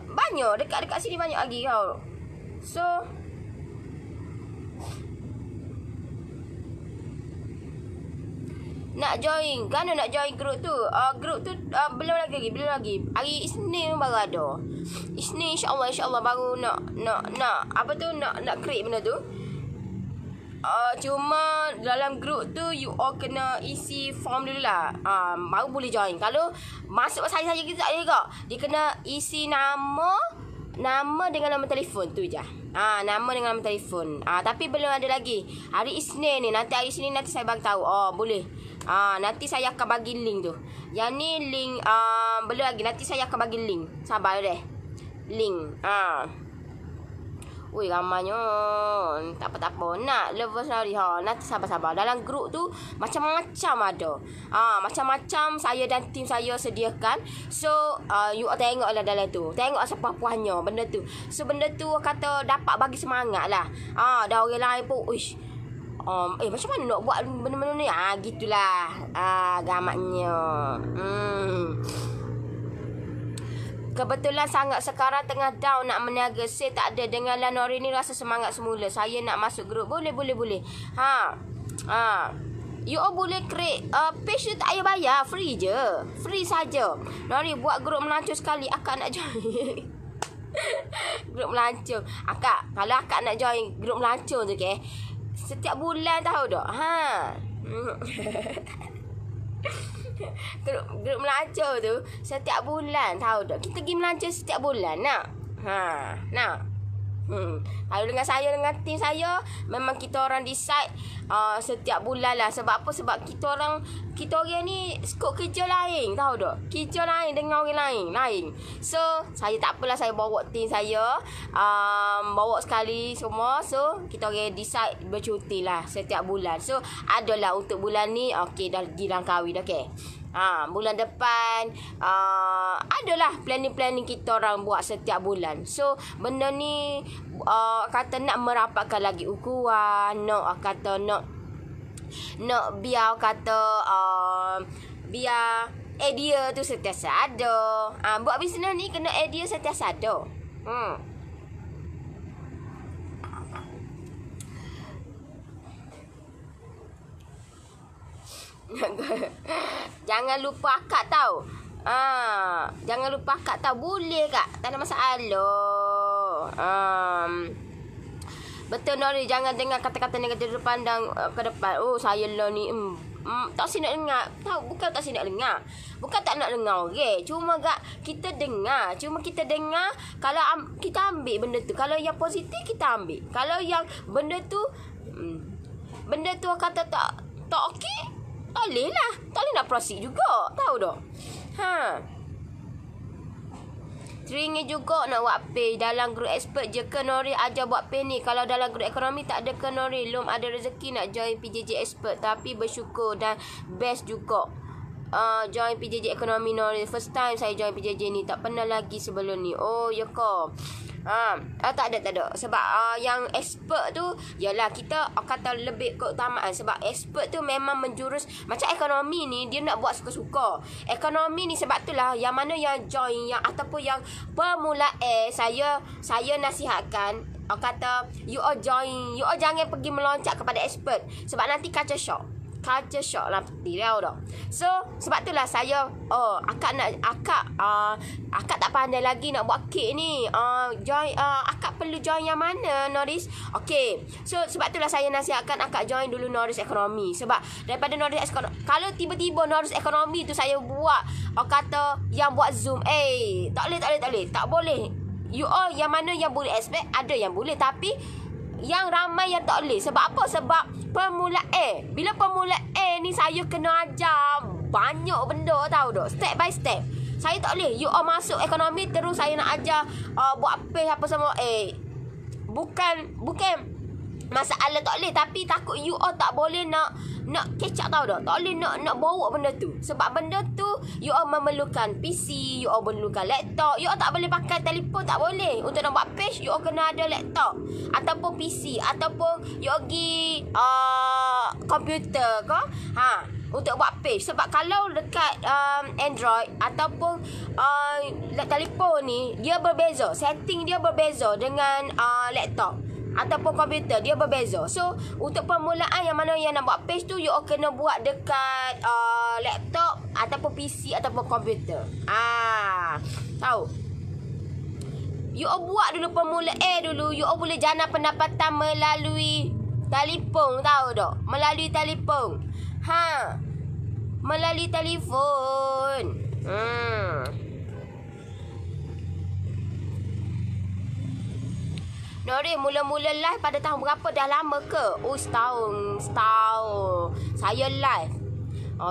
Banyak dekat sini, banyak lagi kau. So nak join group tu. Group tu belum lagi. Hari Isnin baru ada. Isnin insya-Allah baru nak apa tu, nak create benda tu. Cuma dalam group tu you all kena isi form dulu lah. Baru boleh join. Kalau masuk saya kita tak boleh kak. Dia kena isi nama dengan nombor telefon tu je. Nama dengan nombor telefon. Tapi belum ada lagi. Hari Isnin ni, nanti saya bagi tahu. Boleh. Nanti saya akan bagi link tu. Yang ni link belum lagi. Nanti saya akan bagi link. Sabar deh. Link. Ramainya. Tak apa. Nak Lovers Norris nanti sabar. Dalam grup tu macam-macam ada. Macam-macam saya dan tim saya sediakan. So you tengoklah dalam tu. Tengok siapa puasnya benda tu. So benda tu kata dapat bagi semangat lah. Dah orang lain pun macam mana nak buat benda-benda ni? Gitulah. Gamaknya. Kebetulan sangat sekarang tengah down, nak meniaga. Saya tak ada. Dengan Nori ni rasa semangat semula. Saya nak masuk grup. Boleh. You all boleh create page tu, tak payah bayar. Free je. Free saja. Nori buat grup melancur sekali. Akak nak join. Grup melancur. Kalau akak nak join grup melancur tu setiap bulan tahu tak. Grup melancur tu setiap bulan, tahu tak? Kita pergi melancur setiap bulan nak. Nak. Kalau dengan saya, dengan tim saya, memang kita orang decide setiap bulan lah. Sebab apa? Sebab kita orang ni skop kerja lain, tahu tak? Kerja lain dengan orang lain. So saya tak apalah, saya bawa tim saya, bawa sekali semua. So kita orang decide bercuti lah setiap bulan. So adalah untuk bulan ni, okey dah pergi Langkawi dah, okey. Bulan depan adalah planning kita orang buat setiap bulan. So benda ni kata nak merapatkan lagi ukuran, nak biar kata biar idea tu sentiasa ada. Buat bisnes ni kena idea sentiasa ada. Jangan lupa akad tau. Jangan lupa akad tau. Boleh kak, tak ada masalah. Betul Nori, jangan dengar kata-kata negatif pandang ke depan. Oh saya lah ni tak si nak dengar. Tahu, bukan tak si nak dengar. Bukan tak nak dengar, okey. Cuma gak kita dengar. Cuma kita dengar kalau kita ambil benda tu. Kalau yang positif kita ambil. Kalau yang benda tu kata tak okey, tak boleh lah. Tak boleh nak proceed juga. Tahu tak? Teringin juga nak buat pay. Dalam grup expert je ke Nori ajar buat pay ni? Kalau dalam grup ekonomi tak ada ke Nori? Belum ada rezeki nak join PJJ expert. Tapi bersyukur dan best juga. Join PJJ ekonomi Nori. First time saya join PJJ ni. Tak pernah lagi sebelum ni. Oh ya ke? Tak ada. Sebab yang expert tu yalah kita kata lebih keutamaan. Sebab expert tu memang menjurus. Macam ekonomi ni dia nak buat suka-suka. Ekonomi ni sebab itulah yang mana yang join yang ataupun yang pemula saya nasihatkan kata you all join, you all jangan pergi meloncat kepada expert. Sebab nanti culture shock lah dia dah. So sebab itulah saya akak tak pandai lagi nak buat kek ni. Join akak perlu join yang mana Noris? Okey. So sebab itulah saya nasihatkan akak join dulu Noris Ekonomi. Sebab daripada Noris Ekonomi, kalau tiba-tiba Noris Ekonomi tu saya buat kata yang buat Zoom, tak boleh. You all yang mana yang boleh expect, ada yang boleh tapi yang ramai yang tak boleh. Sebab apa? Sebab pemula bila pemula ni saya kena ajar banyak benda, tahu tak? Step by step. Saya tak boleh you all masuk ekonomi terus saya nak ajar buat apa semua. Bukan masalah tak boleh, tapi takut you all tak boleh nak catch up, tahu tak? Tak boleh nak bawa benda tu. Sebab benda tu you all memerlukan PC, you all memerlukan laptop. You all tak boleh pakai telefon, tak boleh. Untuk nak buat page you all kena ada laptop ataupun PC ataupun you all pergi komputer ke untuk buat page. Sebab kalau dekat Android ataupun telefon ni dia berbeza, setting dia berbeza dengan laptop ataupun komputer, dia berbeza. So untuk permulaan yang mana yang nak buat page tu you all kena buat dekat laptop ataupun PC ataupun komputer. Tahu, you all buat dulu permula dulu. You all boleh jana pendapatan melalui telefon, tahu tak? Melalui telefon. Melalui telefon. Nori, mula-mula live pada tahun berapa? Dah lama ke? Oh, setahun. Saya live.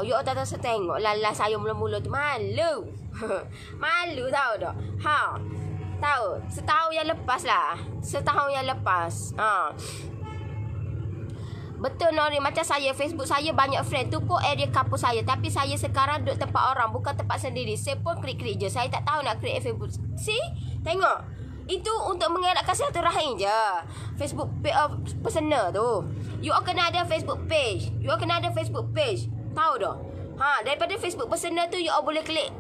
You all tak tahu saya tengok live saya mula-mula tu. Malu. Malu, tahu tak? Tahu. Setahun yang lepas lah. Betul Nori, macam saya Facebook saya banyak friend tu pun area kampus saya. Tapi saya sekarang duduk tempat orang, bukan tempat sendiri. Saya pun klik-klik je. Saya tak tahu nak create Facebook. See? Tengok. Itu untuk mengelakkan silaturahim je. Facebook personal tu. You all kena ada Facebook page. Tahu tak? Daripada Facebook personal tu you all boleh klik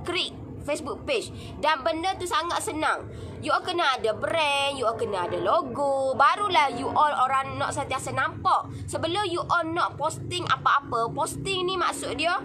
Facebook page. Dan benda tu sangat senang. You all kena ada brand, you all kena ada logo. Barulah you all orang nak sentiasa nampak. Sebelum you all nak posting apa-apa, posting ni maksud dia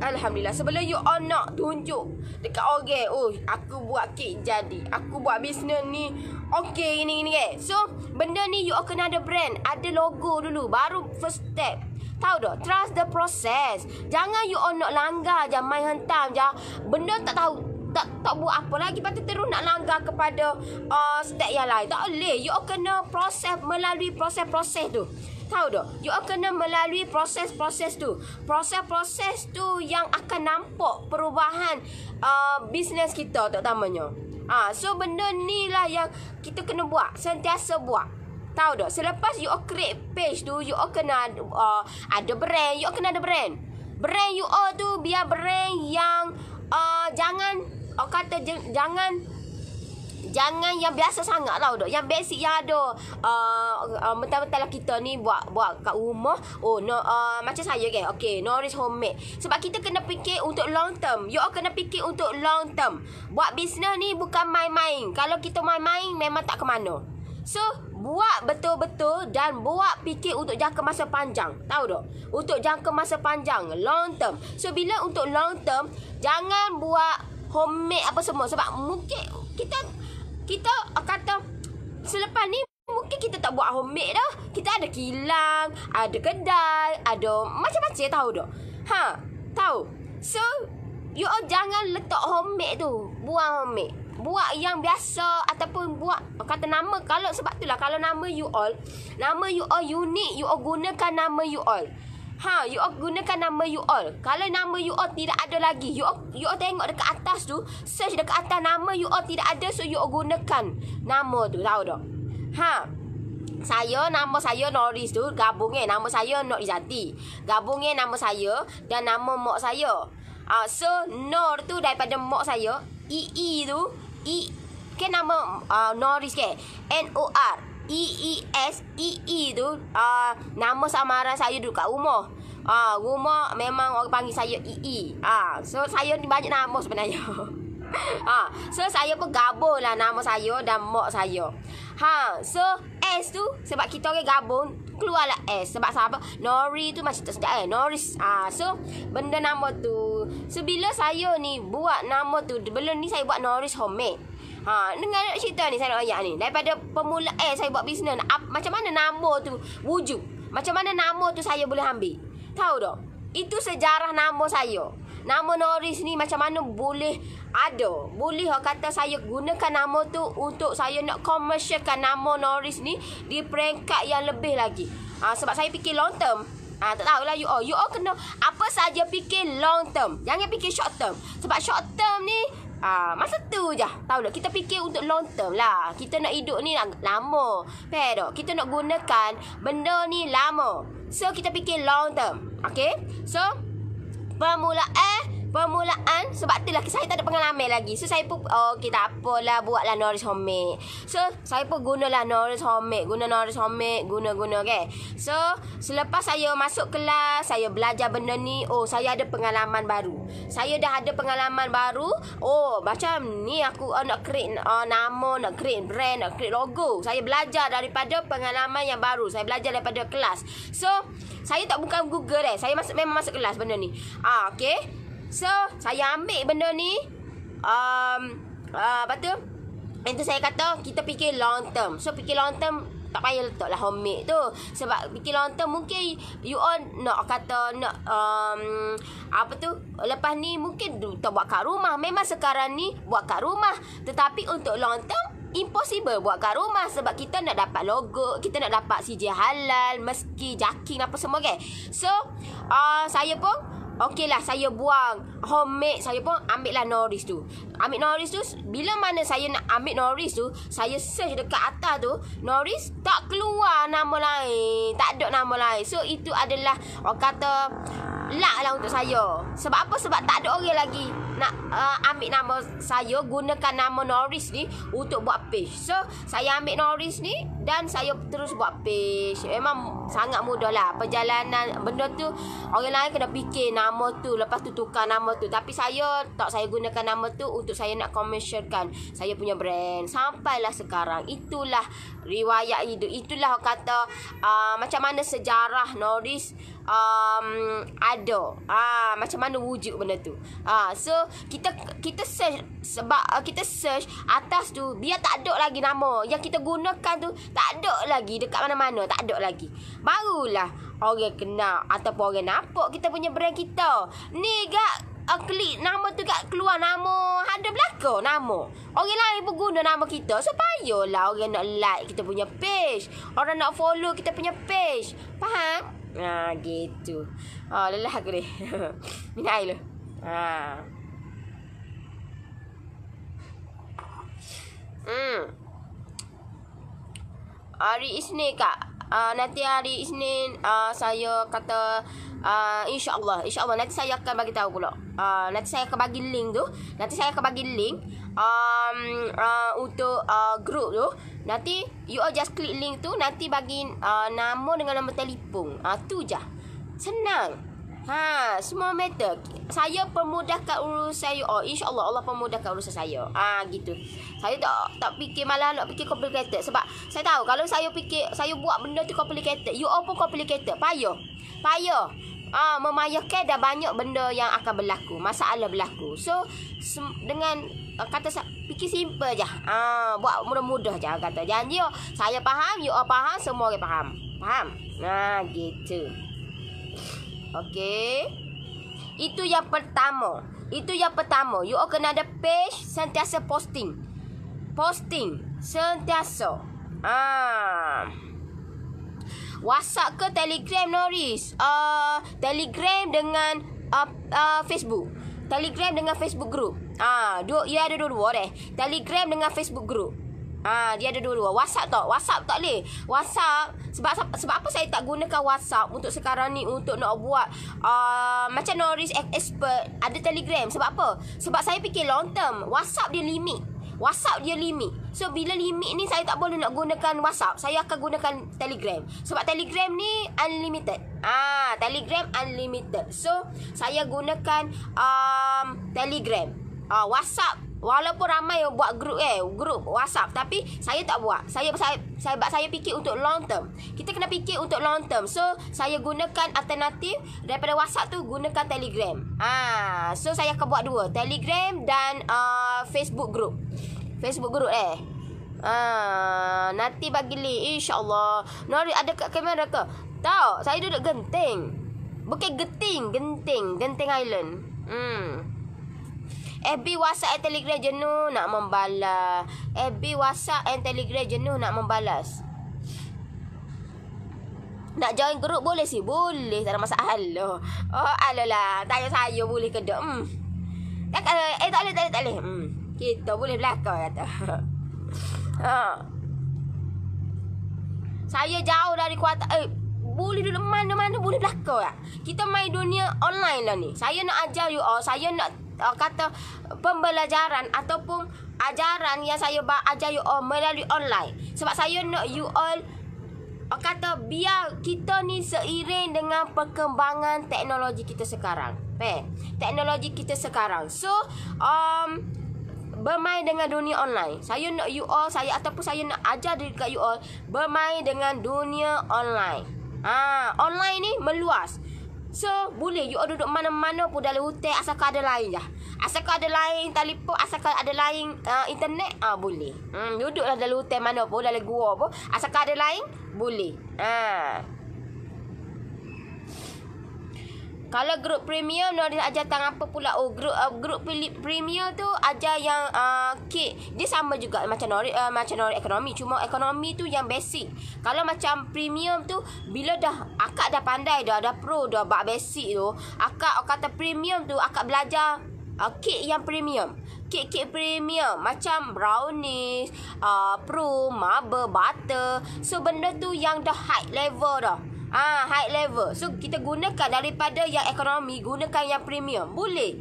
Alhamdulillah, sebelum you all nak tunjuk dekat orang, oh aku buat kek jadi, aku buat bisnes ni okey, ini. So benda ni you all kena ada brand, ada logo dulu. Baru first step. Tahu tak? Trust the process. Jangan you all nak langgar je, main hentam je. Benda tak tahu, tak buat apa lagi, lepas tu terus nak langgar kepada step yang lain. Tak boleh. You all kena proses, melalui proses-proses tu. Tahu tak? You all kena melalui proses-proses tu. Proses-proses tu yang akan nampak perubahan bisnes kita terutamanya. So benda ni lah yang kita kena buat, sentiasa buat. Tahu tak? Selepas you all create page tu, you all kena ada brand. You all kena ada brand. Brand you all tu biar brand yang jangan jangan yang biasa sangat, tahu tak? Yang basic yang ada mentang-mentang lah kita ni buat kat rumah. Macam saya kan. Okay, Norris Homemade. Sebab kita kena fikir untuk long term. You all kena fikir untuk long term. Buat bisnes ni bukan main-main. Kalau kita main-main memang tak ke mana. So, buat betul-betul dan buat fikir untuk jangka masa panjang. Tahu tak? Untuk jangka masa panjang, long term. So, bila untuk long term, jangan buat homemade apa semua. Sebab mungkin kita kata selepas ni mungkin kita tak buat homemade dah. Kita ada kilang, ada kedai, ada macam-macam, tahu tak? Tahu. So, you all jangan letak homemade tu. Buang homemade. Buat yang biasa ataupun buat kata nama. Kalau sebab itulah kalau nama you all unik, you all gunakan nama you all. You all gunakan nama you all. Kalau nama you all tidak ada lagi, you all tengok dekat atas tu, search dekat atas nama you all tidak ada, so you all gunakan nama tu, tahu tak? Nama saya Norris tu gabung nama saya Nur Izati. Gabung nama saya dan nama mak saya. So Nur tu daripada mak saya, tu ke nama Norris ke Nor EES tu nama samaran saya duduk kat rumah. Rumah memang orang panggil saya EE. So saya ni banyak nama sebenarnya. So saya pun gabung lah nama saya dan mak saya. So S tu sebab kita orang gabung keluarlah S. Sebab siapa? Nori tu masih tak sedap Norris. So benda nama tu. So bila saya ni buat nama tu, belum ni saya buat Norris Homemade. Dengar cerita ni saya nak ayat ni. Daripada permulaan saya buat bisnes, macam mana nama tu wujud. Macam mana nama tu saya boleh ambil. Tahu tak? Itu sejarah nama saya. Nama Norris ni macam mana boleh ada. Boleh kata saya gunakan nama tu untuk saya nak komersialkan nama Norris ni di peringkat yang lebih lagi. Sebab saya fikir long term. Tak tahulah you all kena apa saja fikir long term. Jangan fikir short term. Sebab short term ni masa tu je. Tahu tak? Kita fikir untuk long term lah. Kita nak hidup ni lama. Faham tak? Kita nak gunakan benda ni lama. So kita fikir long term. Okay? So Permulaan sebab itulah saya tak ada pengalaman lagi. So saya pun okay tak apalah, buatlah Norris Homemade. So saya pun gunalah Norris Homemade. Guna okay. So selepas saya masuk kelas, saya belajar benda ni. Saya ada pengalaman baru. Saya dah ada pengalaman baru. Macam ni aku nak create nama, nak create brand, nak create logo. Saya belajar daripada pengalaman yang baru. Saya belajar daripada kelas. So saya tak buka Google memang masuk kelas benda ni. Okay. So saya ambil benda ni. Lepas tu itu saya kata kita fikir long term. So fikir long term tak payah letaklah homemade tu. Sebab fikir long term mungkin you all nak kata nak lepas ni mungkin tak buat kat rumah. Memang sekarang ni buat kat rumah. Tetapi untuk long term impossible buat kat rumah. Sebab kita nak dapat logo, kita nak dapat CJ halal, meski jacking apa semua kan. So saya pun okeylah, saya buang homemade. Saya pun ambil lah Norris tu. Bila mana saya nak ambil Norris tu, saya search dekat atas tu, Norris tak keluar nama lain. Tak ada nama lain. So itu adalah orang kata luck lah untuk saya. Sebab apa? Sebab tak ada orang lagi nak ambil nama saya, gunakan nama Norris ni untuk buat page. So saya ambil Norris ni dan saya terus buat page. Memang sangat mudah lah perjalanan benda tu. Orang lain kena fikir nama tu, lepas tu tukar nama tu. Tapi saya tak, saya gunakan nama tu untuk saya nak komersialkan saya punya brand. Sampailah sekarang. Itulah riwayat hidup. Itulah kata macam mana sejarah Norris ada. Macam mana wujud benda tu. So kita search. Sebab kita search atas tu, biar tak ada lagi nama yang kita gunakan tu, tak ada lagi dekat mana-mana, tak ada lagi. Barulah orang kenal ataupun orang nampak kita punya brand kita. Ni gak klik nama tu kat keluar nama ada belakang nama. Orang lain pun guna nama kita. Supayalah orang nak like kita punya page. Orang nak follow kita punya page. Faham? Gitu. Lelah aku ni. Minum air dulu. Hari Isnin Kak. Nanti hari Isnin saya kata InsyaAllah nanti saya akan bagi tahu pula. Nanti saya akan bagi link tu. Untuk group tu. Nanti you all just klik link tu. Nanti bagi nama dengan nombor telefon. Tu je. Senang. Semua matter. Saya permudahkan urusan you all. InsyaAllah Allah permudahkan urusan saya. Gitu. Saya tak fikir, malah nak fikir complicated. Sebab saya tahu kalau saya fikir, saya buat benda tu complicated, you all pun complicated. Payah. Memayakan dah banyak benda yang akan berlaku, masalah berlaku. So dengan kata fikir simple je. Buat mudah-mudah je kata. Janji saya faham, you all faham, semua orang faham. Faham? Gitu. Okey. Itu yang pertama. You all kena ada page, sentiasa posting sentiasa. WhatsApp ke Telegram, Noris? Telegram dengan Facebook. Telegram dengan Facebook group. Dia ada dua-dua deh. Telegram dengan Facebook group. Dia ada dua-dua. WhatsApp tak boleh. WhatsApp sebab apa saya tak gunakan WhatsApp untuk sekarang ni, untuk nak buat macam Noris expert ada Telegram. Sebab apa? Sebab saya fikir long term. WhatsApp dia limit. So bila limit ni saya tak boleh nak gunakan WhatsApp. Saya akan gunakan Telegram. Sebab Telegram ni unlimited. Telegram unlimited. So saya gunakan Telegram. WhatsApp walaupun ramai yang buat grup WhatsApp, tapi saya tak buat. Saya fikir untuk long term. Kita kena fikir untuk long term. So saya gunakan alternatif daripada WhatsApp tu, gunakan Telegram. So saya akan buat dua, Telegram dan Facebook group. Nanti bagi link insya-Allah. Nori ada kat kamera ke? Tahu, saya duduk Genting. Bukan Genting Island. FB, WhatsApp, Telegram jenuh nak membalas. FB, WhatsApp and Telegram jenuh nak membalas. Nak join grup boleh sih? Boleh, tak ada masalah. Alah, tanya saya boleh ke tak? Tak boleh. Kita boleh belakang kata. Saya jauh dari Kuantan. Boleh duduk mana-mana, boleh belakang tak? Kita main dunia online lah ni. Saya nak ajar you all. Saya nak kata pembelajaran ataupun ajaran yang saya ajar you all melalui online. Sebab saya nak you all kata biar kita ni seiring dengan perkembangan teknologi kita sekarang. Teknologi kita sekarang. So bermain dengan dunia online. Saya nak you all, saya nak ajar dekat you all bermain dengan dunia online. Online ni meluas. So boleh you all duduk mana-mana pun dalam hotel, asalkan ada line je. Asalkan ada line telefon, asalkan ada line internet, boleh. Duduklah dalam hotel mana pun, dalam gua pun, asalkan ada line, boleh. Kalau grup premium nak ajar tentang apa pula? Grup premium tu ajar yang kit. Dia sama juga macam Nori ekonomi, cuma ekonomi tu yang basic. Kalau macam premium tu bila dah akak dah pandai dah pro dah bab basic tu, akak kata premium tu akak belajar kit yang premium. Kit premium macam brownies, pro, marble, butter. So benda tu yang dah high level dah. High level. So kita gunakan daripada yang ekonomi, gunakan yang premium. Boleh.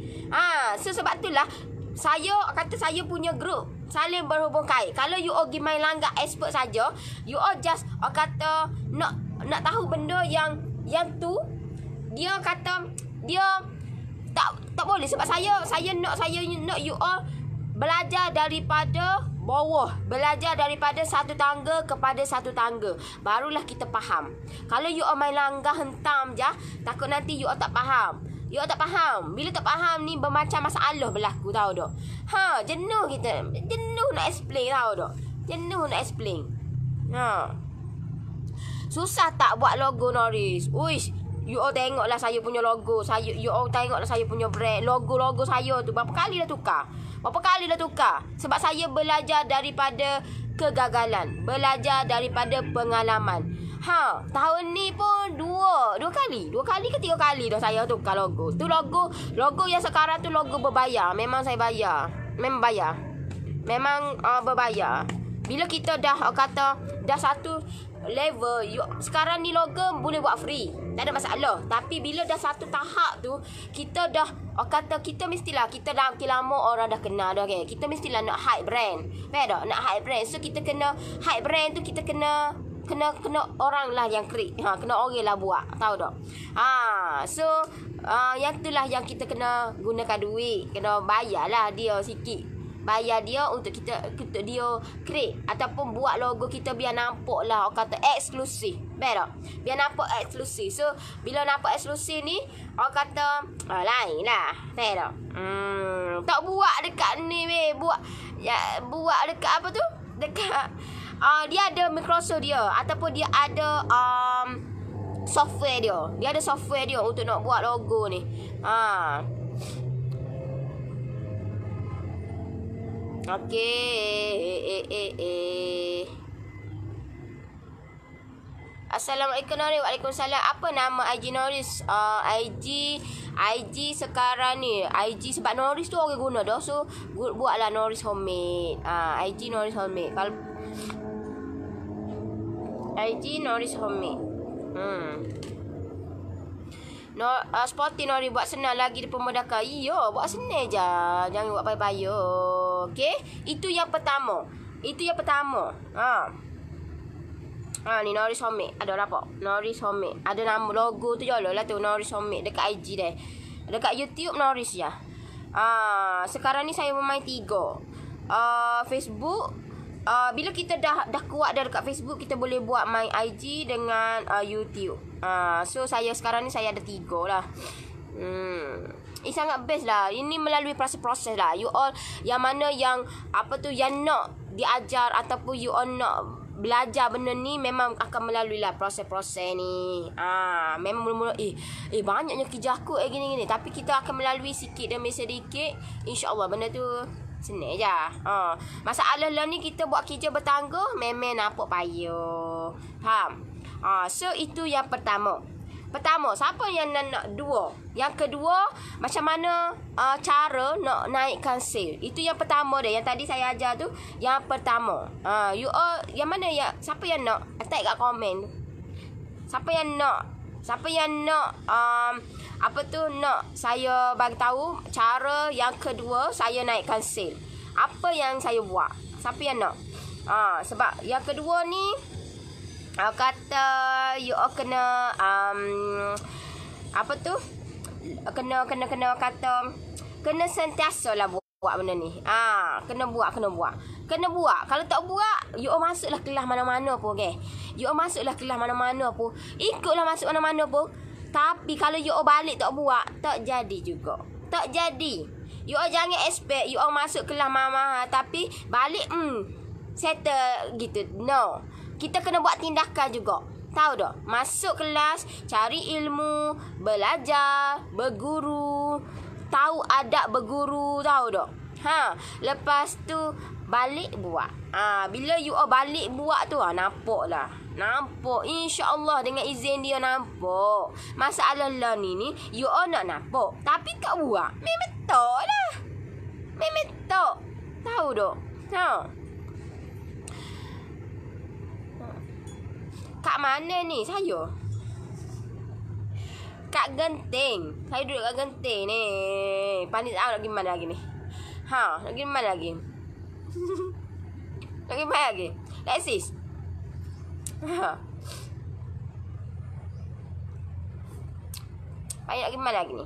So sebab itulah saya kata saya punya grup saling berhubung kait. Kalau you all pergi main langgar expert saja, you all just kata nak tahu benda yang tu, dia kata dia tak boleh. Sebab saya nak you all belajar daripada bawah, belajar daripada satu tangga kepada satu tangga, barulah kita faham. Kalau you all main langgar hentam je, takut nanti you all tak faham. You all tak faham. Bila tak faham ni bermacam masalah berlaku, tahu tak? Jenuh kita. Jenuh nak explain, tahu tak? Jenuh nak explain. Susah tak buat logo Norris? Uish, you all tengoklah saya punya logo. You all tengoklah saya punya brand. Logo saya tu berapa kali dah tukar? Sebab saya belajar daripada kegagalan, belajar daripada pengalaman. Tahun ni pun dua kali ke 3 kali dah saya tukar logo. Tu logo yang sekarang tu logo berbayar. Memang saya bayar. Memang bayar. Memang berbayar. Bila kita dah satu level, sekarang ni logo boleh buat free. Tak ada masalah. Tapi bila dah satu tahap tu, kita dah kita mestilah, kita dah makin lama orang dah kenal dah, okay? Kita mestilah nak high brand. Faham tak? Nak high brand. So kita kena high brand tu, kita kena orang lah yang create. Kena orang lah buat. Tahu tak? So yang itulah yang kita kena gunakan duit. Kena bayarlah dia sikit. Bayar dia untuk dia create ataupun buat logo kita biar nampak lah orang kata eksklusif. Betul tak? Biar nampak eksklusif. So bila nampak eksklusif ni, orang kata lain lah. Betul tak? Tak buat dekat ni weh. Buat dekat apa tu? Dekat dia ada Microsoft dia ataupun dia ada software dia. Dia ada software dia untuk nak buat logo ni. Okey. Assalamualaikum Norris. Waalaikumsalam. Apa nama IG Norris? IG sekarang ni IG sebab Norris tu orang guna dah. So buatlah Norris Homemade. IG Norris Homemade. Kalau IG Norris Homemade. Sporty Norris buat senang lagi di pemudahkan. Ya, buat senang je. Jangan buat payah-payah. Okey, itu yang pertama. Ni Norris Homemade. Ada apa? Norris Homemade. Ada nama logo tu je lah tu, Norris Homemade dekat IG dia. Dekat YouTube Norris ya. Sekarang ni saya bermain 3. Facebook. Bila kita dah kuat dah dekat Facebook, kita boleh buat main IG dengan YouTube. So saya sekarang ni saya ada 3 lah. Sangat best lah. Ini melalui proses-proses lah. You all yang mana yang yang nak diajar ataupun you all nak belajar benda ni, memang akan melalui lah proses-proses ni. Memang mula-mula banyaknya kerja aku gini-gini, tapi kita akan melalui sikit demi sedikit. InsyaAllah benda tu senang je. Masalah lah ni kita buat kerja bertangga, memang nampak payah. Faham? So itu yang pertama. Siapa yang nak 2? Yang kedua, macam mana cara nak naikkan sale. Itu yang pertama dia. Yang tadi saya ajar tu, yang pertama. You all, yang mana ya? Siapa yang nak? Type kat komen. Siapa yang nak nak saya bagi tahu cara yang kedua saya naikkan sale. Apa yang saya buat? Siapa yang nak? Sebab yang kedua ni kata you all kena kena sentiasa lah buat benda ni. Kena buat. Kalau tak buat, you all masuklah kelas mana-mana pun, okay? You all masuklah kelas mana-mana pun. Ikutlah masuk mana-mana pun. Tapi kalau you all balik tak buat, tak jadi juga. Tak jadi. You all jangan expect you all masuk kelas mahal-mahal tapi balik settle gitu. No. Kita kena buat tindakan juga. Tahu tak? Masuk kelas, cari ilmu, belajar, berguru, tahu adab berguru, tahu tak? Lepas tu balik buat. Bila you all balik buat tu, nampak lah. Nampak, insya-Allah dengan izin dia nampak. Masalah lah ni you all nak nampak tapi tak buat. Memang tak lah. Memang tak. Tahu tak? Kat mana ni saya? Kat Genting. Saya duduk kat Genting ni. Panik nak pergi mana lagi ni? Nak pergi mana lagi? Nak pergi mana lagi? Lexis. Panik nak pergi mana lagi ni?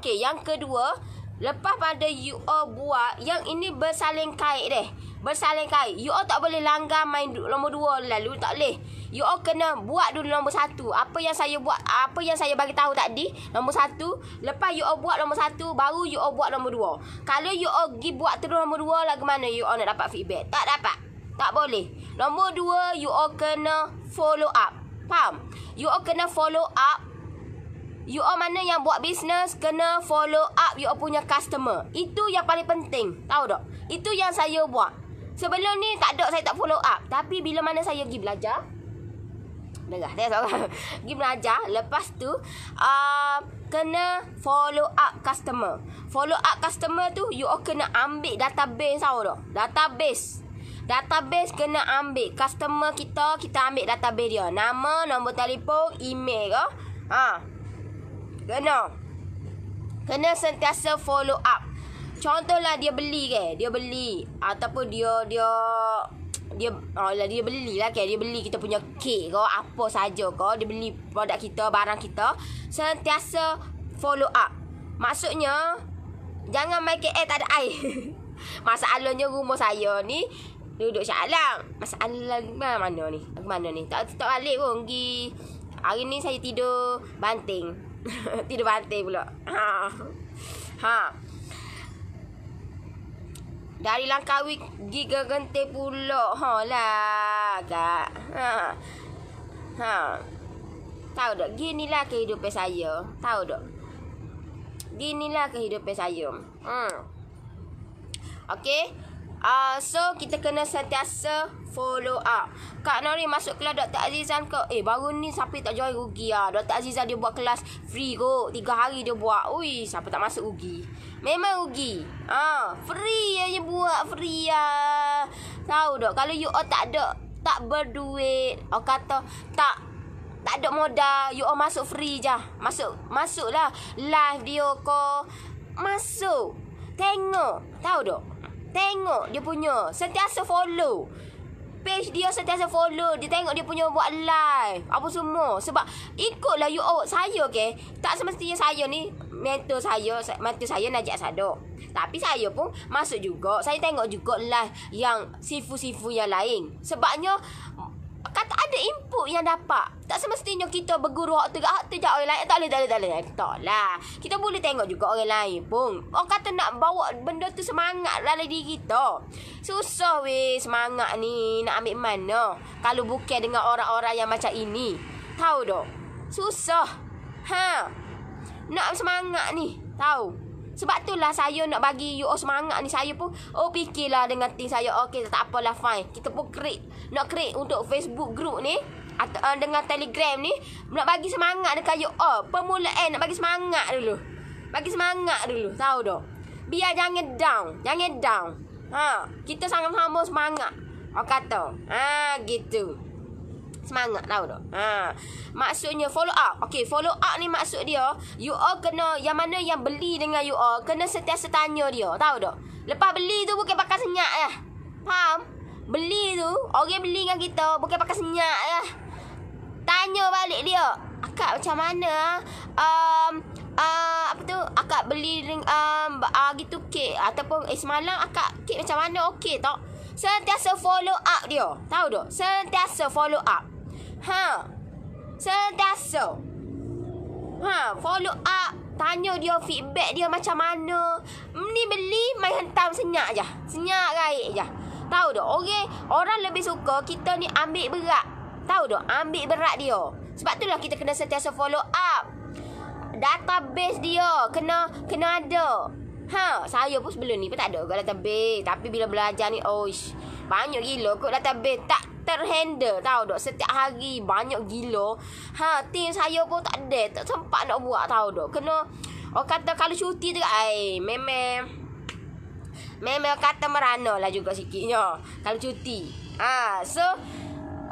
Okay, yang kedua, lepas pada you all buat, yang ini bersalin kait deh. Bersalin kait. You all tak boleh langgar main nombor 2 lalu, tak boleh. You all kena buat dulu nombor 1. Apa yang saya buat, apa yang saya bagi tahu tadi, nombor 1. Lepas you all buat nombor 1, baru you all buat nombor 2. Kalau you all pergi buat terus nombor 2, lagu mana you all nak dapat feedback? Tak dapat. Tak boleh. Nombor 2, you all kena follow up. Faham? You all kena follow up. You all mana yang buat bisnes kena follow up you all punya customer. Itu yang paling penting. Tahu tak? Itu yang saya buat. Sebelum ni tak ada, saya tak follow up. Tapi bila mana saya pergi belajar, dia seorang pergi belajar. Lepas tu kena follow up customer. Follow up customer tu you all kena ambil database, tahu tak? Database kena ambil. Customer kita ambil database dia. Nama, nombor telefon, email ke. Kena sentiasa follow up. Contohlah dia beli ke, ataupun dia beli lah ke, dia beli kita punya kek ke, apa saja ke, dia beli produk kita, barang kita, sentiasa follow up. Maksudnya jangan main KL tak ada air. Masalahnya rumah saya ni duduk Shah Alam. Masalah mana ni? Tak balik pun pergi. Hari ni saya tidur banting. Tidur banting pula. Dari Langkawi pergi ke Genting pula. Lah kak. Tahu tak? Ginilah kehidupan saya. Tahu tak? Ginilah kehidupan saya. Okay. So kita kena sentiasa follow up. Kak Nori masuk kelas Dr. Azizan ke? Baru ni siapa tak join rugi lah. Dr. Azizan dia buat kelas free kot. 3 hari dia buat. Ui, siapa tak masuk rugi? Memang rugi. Free je buat. Free lah. Tahu tak? Kalau you all tak berduit, kata tak ada modal, you all masuk free je. Masuklah live dia ke. Masuk. Tengok. Tahu tak? Tengok dia punya. Sentiasa follow page dia, sentiasa follow. Dia tengok dia punya buat live apa semua. Sebab ikutlah you all. Saya tak semestinya saya ni mentor saya Najib Asadok. Tapi saya pun masuk juga. Saya tengok juga live yang sifu-sifu yang lain. Sebabnya kata ada input yang dapat. Tak semestinya kita berguru hak tegak orang lain. Tak boleh. Tak lah. Kita boleh tengok juga orang lain pun. Orang kata nak bawa benda tu semangat dalam diri kita. Susah weh semangat ni. Nak ambil mana kalau bukan dengan orang-orang yang macam ini. Tahu tak? Susah. Nak semangat ni. Tahu? Sebab itulah saya nak bagi you all semangat ni. Saya pun fikirlah dengan tim saya. Okay, tak apalah, fine. Kita pun nak create untuk Facebook group ni atau dengan Telegram ni. Nak bagi semangat dekat you all. Permulaan nak bagi semangat dulu. Tahu tak? Biar jangan down. Kita sama-sama semangat. Kata. Gitu. Semangat, tahu tak? Maksudnya follow up. Okay, follow up ni maksud dia, you all kena, yang mana yang beli dengan you all, kena sentiasa tanya dia. Tahu tak? Lepas beli tu bukan pakai senyap lah. Faham? Beli tu, orang beli dengan kita bukan pakai senyap lah. Tanya balik dia. Akak macam mana? Apa tu? Akak beli gitu kek. Ataupun semalam akak kek macam mana? Okey tak? Sentiasa follow up dia. Tahu tak? Sentiasa follow up. Sentiasa follow up. Tanya dia feedback dia macam mana. Ni beli main hentam senyap je. Senyap gaib je. Tahu tak? Orang lebih suka kita ni ambil berat. Tahu tak? Ambil berat dia. Sebab itulah kita kena sentiasa follow up. Database dia kena ada. Saya pun sebelum ni pun tak ada kat database. Tapi bila belajar ni, banyak gila kot database. Tak terhandle, tahu tak? Setiap hari banyak gila. Tim saya pun tak ada. Tak sempat nak buat, tahu tak? Kena, orang kata kalau cuti tu, memang kata merana lah juga sikitnya. Kalau cuti. So,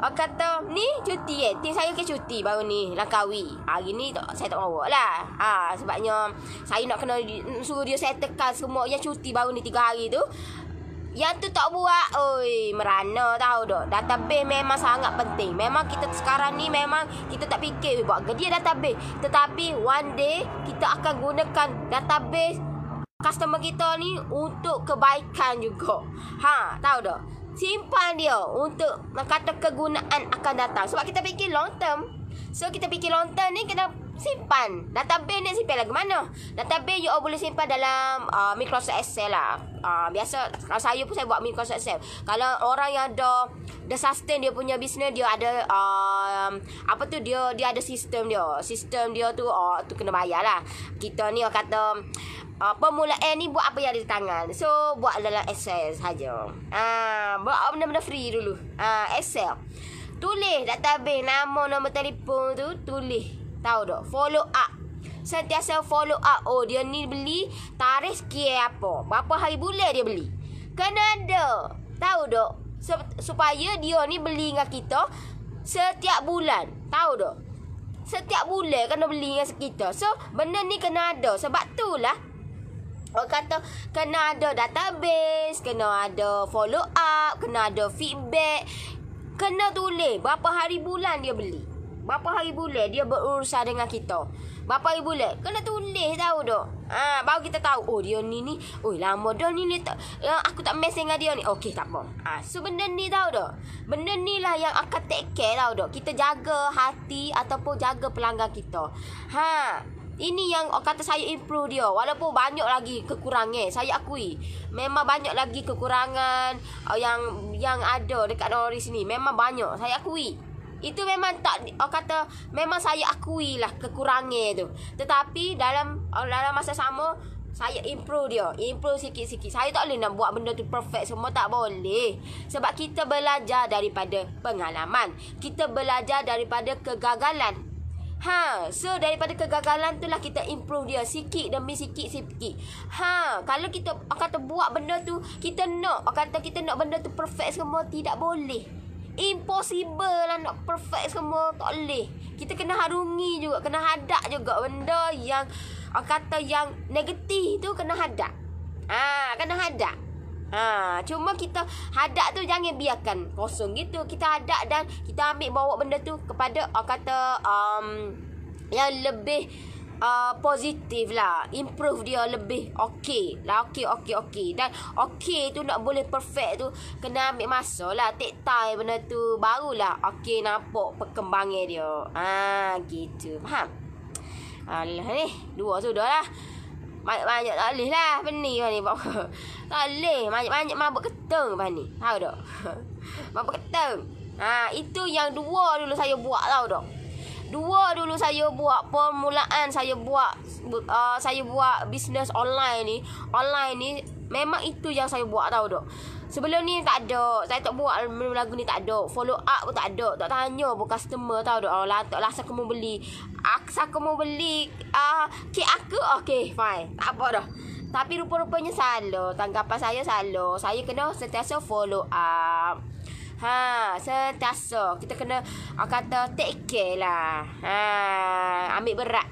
orang kata, ni cuti Tim saya ke cuti baru ni, Langkawi. Hari ni saya tak bawa lah. Sebabnya, saya nak kena suruh dia settlekan semua yang cuti baru ni 3 hari tu. Yang tu tak buat, merana, tahu tak? Database memang sangat penting. Memang kita sekarang ni memang kita tak fikir buat kerja database. Tetapi one day kita akan gunakan database customer kita ni untuk kebaikan juga. Tahu tak? simpan dia untuk kata kegunaan akan datang. Sebab kita fikir long term. So kita fikir long term ni kena simpan. Database ni simpan lagi mana? Database you all boleh simpan dalam Microsoft Excel lah. Biasa kalau saya pun saya buat Microsoft Excel. Kalau orang yang dah sustain dia punya bisnes, dia ada dia ada sistem dia. Sistem dia tu tu kena bayar lah. Kita ni orang kata permulaan ni buat apa yang ada di tangan. So buat dalam Excel saja. Buat benda-benda free dulu. Excel. Tulis database, nama, nombor telefon tu tulis. Tahu tak? Follow up. Sentiasa follow up. Oh, dia ni beli tarikh sekian apa. Berapa hari bulan dia beli. Kena ada. Tahu tak? Supaya dia ni beli dengan kita setiap bulan. Tahu tak? Setiap bulan kena beli dengan kita. So, benda ni kena ada. Sebab tu lah orang kata kena ada database, kena ada follow up, kena ada feedback. Kena tulis berapa hari bulan dia beli. Berapa hari bulan dia berurusan dengan kita. Berapa hari bulan. Kena tulis tahu tak. Baru kita tahu. Oh dia ni. Oh lama dah ni. Aku tak mesej dengan dia ni. Okey tak apa. So benda ni tahu tak. Benda ni lah yang akan take care tahu tak. Kita jaga hati ataupun jaga pelanggan kita. Ini yang kata saya improve dia. Walaupun banyak lagi kekurangan, saya akui. Memang banyak lagi kekurangan yang ada dekat Nori sini. Memang banyak, saya akui. Itu memang tak kata memang saya akui lah kekurangan tu. Tetapi dalam masa sama saya improve dia. Improve sikit-sikit. Saya tak boleh nak buat benda tu perfect semua, tak boleh. Sebab kita belajar daripada pengalaman. Kita belajar daripada kegagalan. So daripada kegagalan tu lah kita improve dia sikit demi sikit. Kalau kita kata buat benda tu, kita nak benda tu perfect semua, tidak boleh. Impossible lah nak perfect semua, tak boleh. Kita kena harungi juga, kena hadap juga benda yang yang negatif tu kena hadap. Kena hadap. Cuma kita hadap tu jangan biarkan kosong gitu. Kita hadap dan kita ambil bawa benda tu kepada yang lebih positif lah. Improve dia lebih okey lah. Okey. Dan okey tu nak boleh perfect tu kena ambil masa lah. Take time benda tu. Barulah okey nampak perkembangan dia. Gitu. Faham? Alah ni. Dua sudah lah. Banyak-banyak tak boleh lah. Benih ni. Tak boleh. Banyak-banyak mabuk keteng lepas ni. Tahu tak? Mabuk keteng. Itu yang dua dulu saya buat tahu tak? Dua dulu saya buat permulaan. Saya buat bisnes online ni. Memang itu yang saya buat tahu tak? Sebelum ni tak ada. Saya tak buat lagu ni, tak ada. Follow up pun tak ada. Tak tanya pun customer tahu tak? Tak lah saya mau beli. Saya mau beli kek aku. Okay fine. Tak apa dah. Tapi rupa-rupanya salah. Tanggapan saya salah. Saya kena sentiasa follow up. Sentiasa. Kita kena kata take care lah. Ambil berat.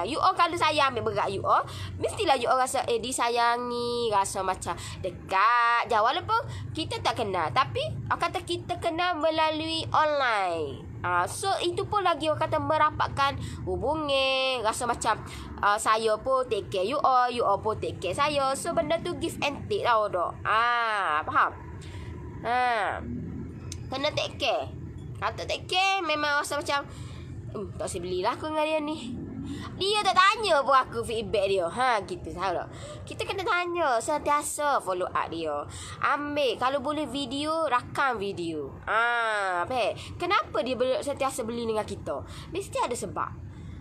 You all kalau saya ambil berat you all, mestilah you all rasa disayangi, rasa macam dekat je. Walaupun kita tak kenal, tapi kata kita kenal melalui online. So itu pun lagi orang kata merapatkan hubungan. Rasa macam saya pun take care you all pun take care saya. So benda tu give and take tau dok. Faham? Kena take care. Kata take care memang rasa macam tak usah belilah aku dengan dia ni. Dia tak tanya pun aku feedback dia. Gitu tahu tak? Kita kena tanya, sentiasa follow up dia. Ambil kalau boleh video, rakam video. Kenapa dia sentiasa beli dengan kita? Mesti ada sebab.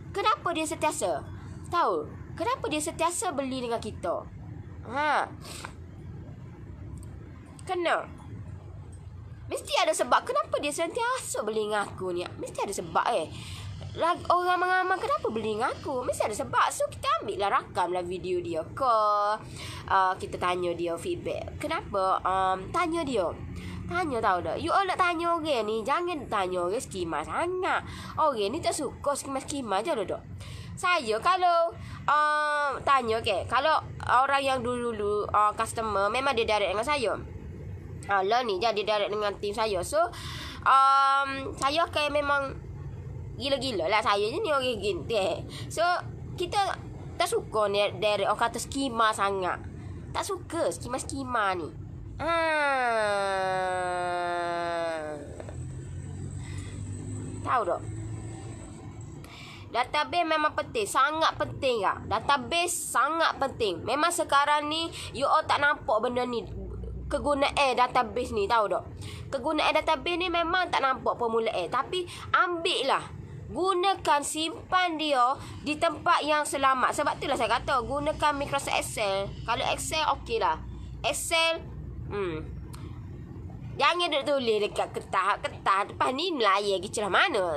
Kenapa dia sentiasa? Tahu? Kenapa dia sentiasa beli dengan kita? Kena. Mesti ada sebab. Kenapa dia sentiasa beli dengan aku ni? Mesti ada sebab orang mengamal kenapa beli dengan aku. Mesti ada sebab. So kita ambil lah, rakam lah video dia ke. Kita tanya dia feedback. Kenapa? Tanya dia. Tanya tahu tak? You all nak tanya orang ni, jangan tanya orang skema sangat. Orang ni tak suka skema-skema je lah. Saya kalau tanya kalau orang yang dulu customer memang dia direct dengan saya. Lah ni jadi direct dengan tim saya. So saya akan memang gila-gila lah. Saya je ni orang gini. So kita tak suka ni direct orang kata skema sangat. Tak suka skema-skema ni. Tahu tak? Database memang penting, sangat penting tak? Database sangat penting. Memang sekarang ni you all tak nampak benda ni, kegunaan database ni, tahu tak? Kegunaan database ni memang tak nampak permulaan, tapi ambil lah, gunakan, simpan dia di tempat yang selamat. Sebab itulah saya kata gunakan Microsoft Excel. Kalau Excel okey lah. Excel jangan duk tulis dekat kertas. Lepas ni melayar pergi celah mana.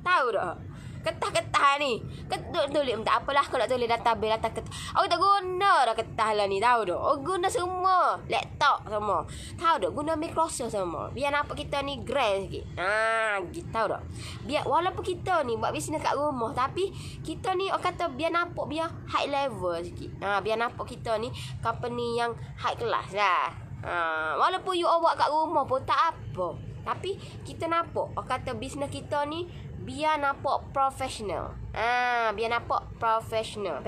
Tahu tak? Kertas ni. Duk tulis tak apalah kalau tulis database data kertas. Aku tak guna dah kertas lah ni, tahu tak? Oh, guna semua. Laptop semua. Tahu tak? Guna Microsoft semua. Biar nampak kita ni grand sikit. Gitu, tahu tak? Biar walaupun kita ni buat bisnes kat rumah, tapi kita ni orang kata biar nampak biar high level sikit. Biar nampak kita ni company yang high class lah. Walaupun you all buat kat rumah pun tak apa, tapi kita nampak orang kata bisnes kita ni biar nampak profesional. Biar nampak profesional.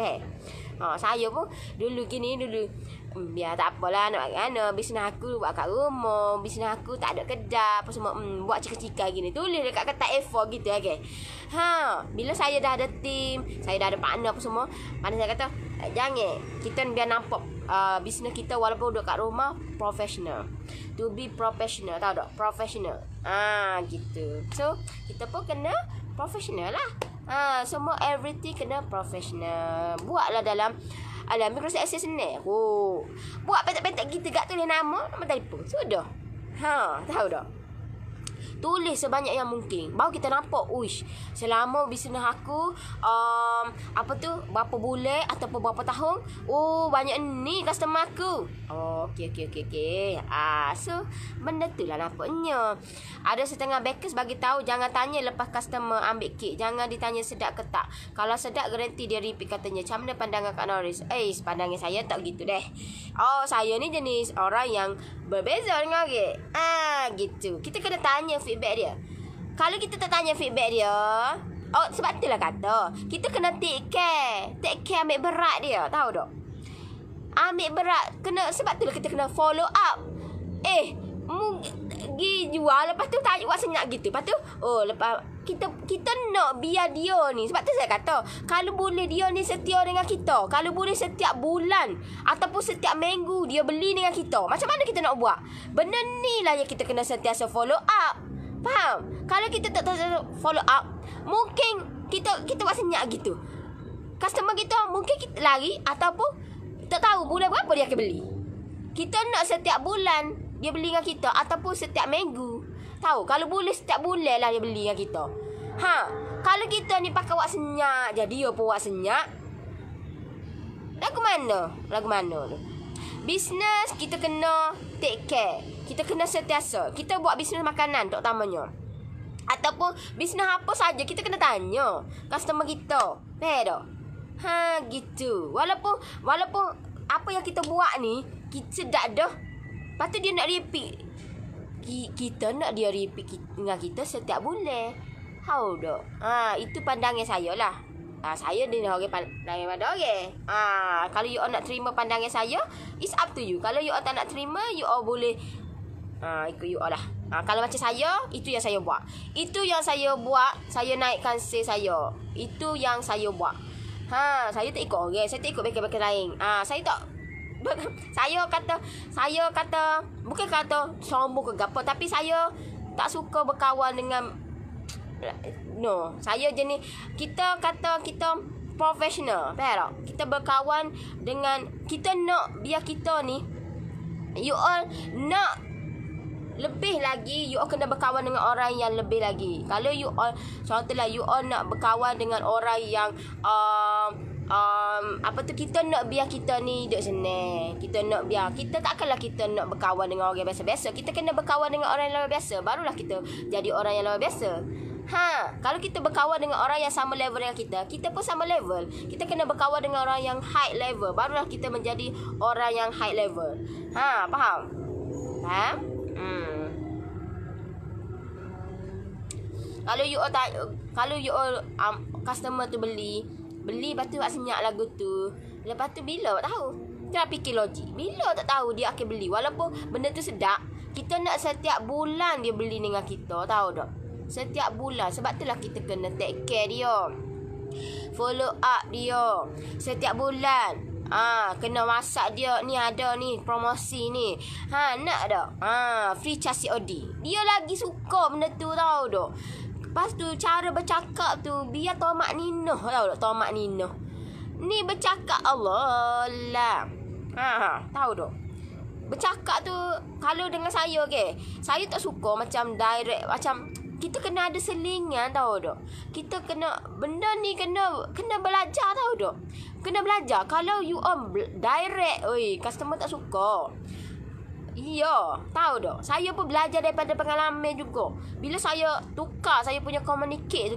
Saya pun dulu gini dulu. Biar tak apalah nak mana bisnes aku buat kat rumah, bisnes aku tak ada kedai apa semua. Buat cika-cika gini, tulis dekat kertas A4 gitu okey. Bila saya dah ada team, saya dah ada partner apa semua, mana saya kata jangan kita biar nampak bisnes kita walaupun duduk kat rumah professional. To be professional, tahu tak? Professional. Gitu. So, kita pun kena professional lah. Semua everything kena professional. Buatlah dalam Microsoft Access ni. Buat petak-petak kita gak tulis nama telefon. Sudah. Tahu tak? Tulis sebanyak yang mungkin. Baru kita nampak, uish, selama bisnes aku berapa bulan ataupun berapa tahun, banyak ni customer aku. Okey. So benda tu lah nampaknya. Ada setengah backers bagi tahu jangan tanya lepas customer ambil kek. Jangan ditanya sedap ke tak. Kalau sedap garanti dia repeat katanya. Macam mana pandangan Kak Norris? Pandangan saya tak gitu deh. Saya ni jenis orang yang berbeza dengan orang. Gitu. Kita kena tanya feedback dia. Kalau kita tak tanya feedback dia, sebab itulah kata kita kena take care ambil berat dia, tahu tak? Ambil berat, kena, sebab itulah kita kena follow up. Pergi jual, lepas tu tanya buat senyap gitu. Lepas tu lepas kita nak biar dia ni, sebab tu saya kata kalau boleh dia ni setia dengan kita, kalau boleh setiap bulan ataupun setiap minggu dia beli dengan kita, macam mana kita nak buat? Benda ni lah yang kita kena sentiasa follow up. Faham? Kalau kita tak follow up, mungkin kita buat senyap gitu, customer kita mungkin kita lari ataupun tak tahu bulan berapa dia akan beli. Kita nak setiap bulan dia beli dengan kita ataupun setiap minggu. Tahu, kalau boleh setiap bulan lah dia beli dengan kita. Kalau kita ni pakai wak senyap, jadi dia pun wak senyap, lagu mana tu? Bisnes kita kena take care. Kita kena sentiasa. Kita buat bisnes makanan terutamanya, ataupun bisnes apa saja, kita kena tanya customer kita. Betul? Gitu. Walaupun apa yang kita buat ni kita dah dah, lepas tu dia nak repeat. Kita nak dia repeat dengan kita setiap bulan. Tahu tak? Itu pandangan saya lah. Saya ni orang pandangan pada orang. Kalau you all nak terima pandangan saya, it's up to you. Kalau you all tak nak terima, you all boleh ikut you all lah. Kalau macam saya, itu yang saya buat. Saya naikkan sale saya. Itu yang saya buat. Saya tak ikut orang, saya tak ikut beka-beka lain. Saya tak saya kata bukan kata sombong ke apa, tapi saya tak suka berkawan dengan saya jenis kita profesional. Faham tak? Kita berkawan dengan, kita nak biar kita ni, you all nak lebih lagi, you all kena berkawan dengan orang yang lebih lagi. Kalau you all, contohlah you all nak berkawan dengan orang yang kita nak biar kita ni duduk senang. Kita takkanlah kita nak berkawan dengan orang biasa-biasa. Kita kena berkawan dengan orang yang luar biasa, barulah kita jadi orang yang luar biasa. Kalau kita berkawan dengan orang yang sama level dengan kita pun sama level. Kita kena berkawan dengan orang yang high level, barulah kita menjadi orang yang high level. Faham? Kalau you all customer tu beli lepas tu buat senyap lagu tu, lepas tu bila awak tahu? Jangan fikir logik. Bila tak tahu dia akan beli. Walaupun benda tu sedap, kita nak setiap bulan dia beli dengan kita. Tahu tak? Setiap bulan. Sebab itulah kita kena take care dia. Follow up dia. Setiap bulan. Kena masak dia. Ni ada ni promosi ni. Nak tak? Free chassis Audi. Dia lagi suka benda tu, tahu tak? Lepas tu cara bercakap tu biar tomak ninoh, tahu tak? Tomak ninoh. Ni bercakap Allah lah. Tahu tak? Bercakap tu kalau dengan saya saya tak suka macam direct, macam kita kena ada selingan, tahu tak? Kita kena benda ni kena belajar, tahu tak? Kena belajar. Kalau you on direct, customer tak suka. Iya, tahu tak? Saya pun belajar daripada pengalaman juga. Bila saya tukar saya punya communicate tu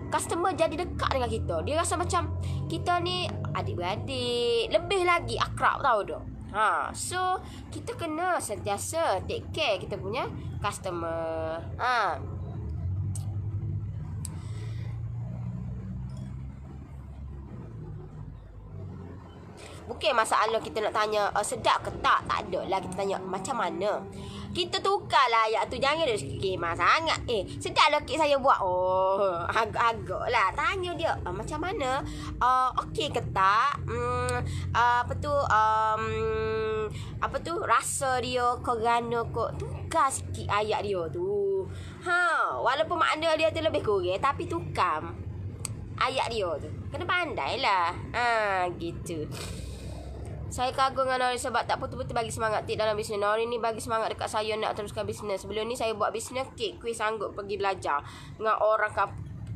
customer jadi dekat dengan kita. Dia rasa macam kita ni adik-beradik, lebih lagi akrab, tahu tak? So kita kena sentiasa take care kita punya customer. Bukan masalah kita nak tanya sedap ke tak. Tak ada lah kita tanya macam mana. Kita tukarlah ayat tu. Jangan dia skema sangat. Sedap lah kek saya buat. Agak-agak lah. Tanya dia macam mana. Okey ke tak. Apa tu rasa dia kerana kok. Tukar sikit ayat dia tu. Walaupun makna dia tu lebih kurang, tapi tukar ayat dia tu. Kena pandai lah. Gitu. Saya kagum dengan Nori sebab tak putus-putus bagi semangat tik dalam bisnes. Nori ni bagi semangat dekat saya nak teruskan bisnes. Sebelum ni saya buat bisnes kek, kuih sanggup pergi belajar dengan orang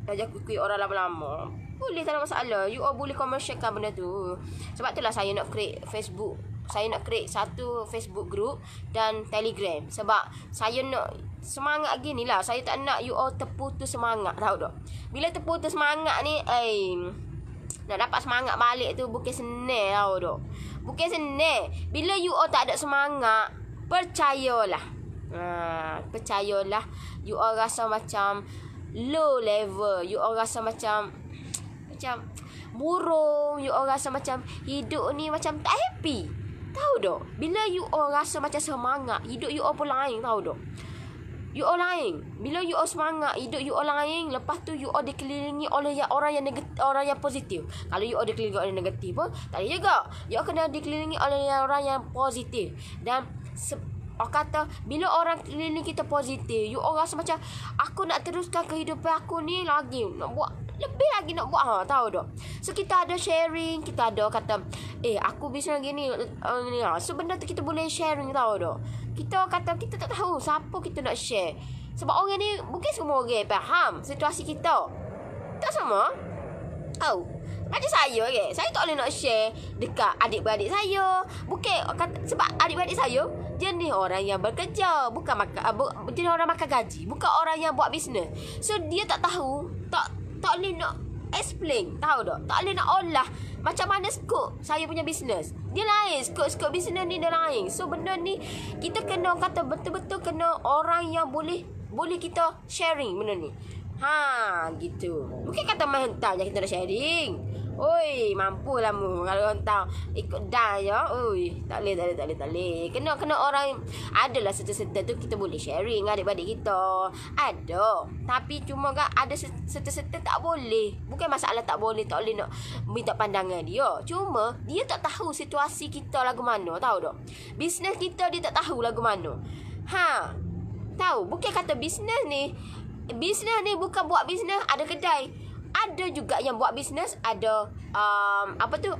belajar kuih orang lama-lama. Boleh, tak ada masalah. You all boleh commercialkan benda tu. Sebab itulah saya nak create Facebook. Saya nak create satu Facebook group dan Telegram. Sebab saya nak semangat gini lah. Saya tak nak you all terputus semangat, tahu tak? Bila terputus semangat ni, nak dapat semangat balik tu bukan senang, tahu tak? Bukan senang. Bila you all tak ada semangat, percayalah. Percayalah. You all rasa macam low level. You all rasa macam burung. You all rasa macam hidup ni macam tak happy. Tahu tak? Bila you all rasa macam semangat, hidup you all pun lain, tahu tak? You all lain. Bila you all semangat, hidup you all lain. Lepas tu you all dikelilingi oleh orang yang negatif, orang yang positif. Kalau you all dikelilingi oleh negatif pun tak ada juga. You all kena dikelilingi oleh orang yang positif. Dan orang kata bila orang keliling kita positif, you all rasa macam aku nak teruskan kehidupan aku ni lagi, nak buat lebih lagi, nak buat tahu tak? So kita ada sharing, kita ada kata aku bisnes gini ni. So benda tu kita boleh sharing, tahu tak? Kita kata kita tak tahu siapa kita nak share. Sebab orang ni bukan semua orang faham situasi kita. Tak sama. Tahu. Macam saya saya tak boleh nak share dekat adik-beradik saya. Bukan kata, sebab adik-beradik saya jenis orang yang bekerja, bukan jenis orang makan gaji, bukan orang yang buat bisnes. So dia tak tahu, tak boleh nak explain, tahu tak? Tak boleh nak olah macam mana skop saya punya bisnes. Dia lain, skop bisnes ni dia lain. So benda ni kita kena kata betul-betul kena orang yang boleh kita sharing benda ni. Gitu. Mungkin kata main hentam je kita nak sharing. Mampulah mu kalau hentam ikut dah ya. Tak boleh. Kena orang adalah serta-serta tu kita boleh sharing adik-adik kita. Ada. Tapi cuma ada serta-serta tak boleh. Bukan masalah tak boleh nak minta pandangan dia. Cuma dia tak tahu situasi kita lagu mana, tahu tak? Bisnes kita dia tak tahu lagu mana. Tahu, bukan kata bisnes ni bukan buat bisnes ada kedai. Ada juga yang buat bisnes ada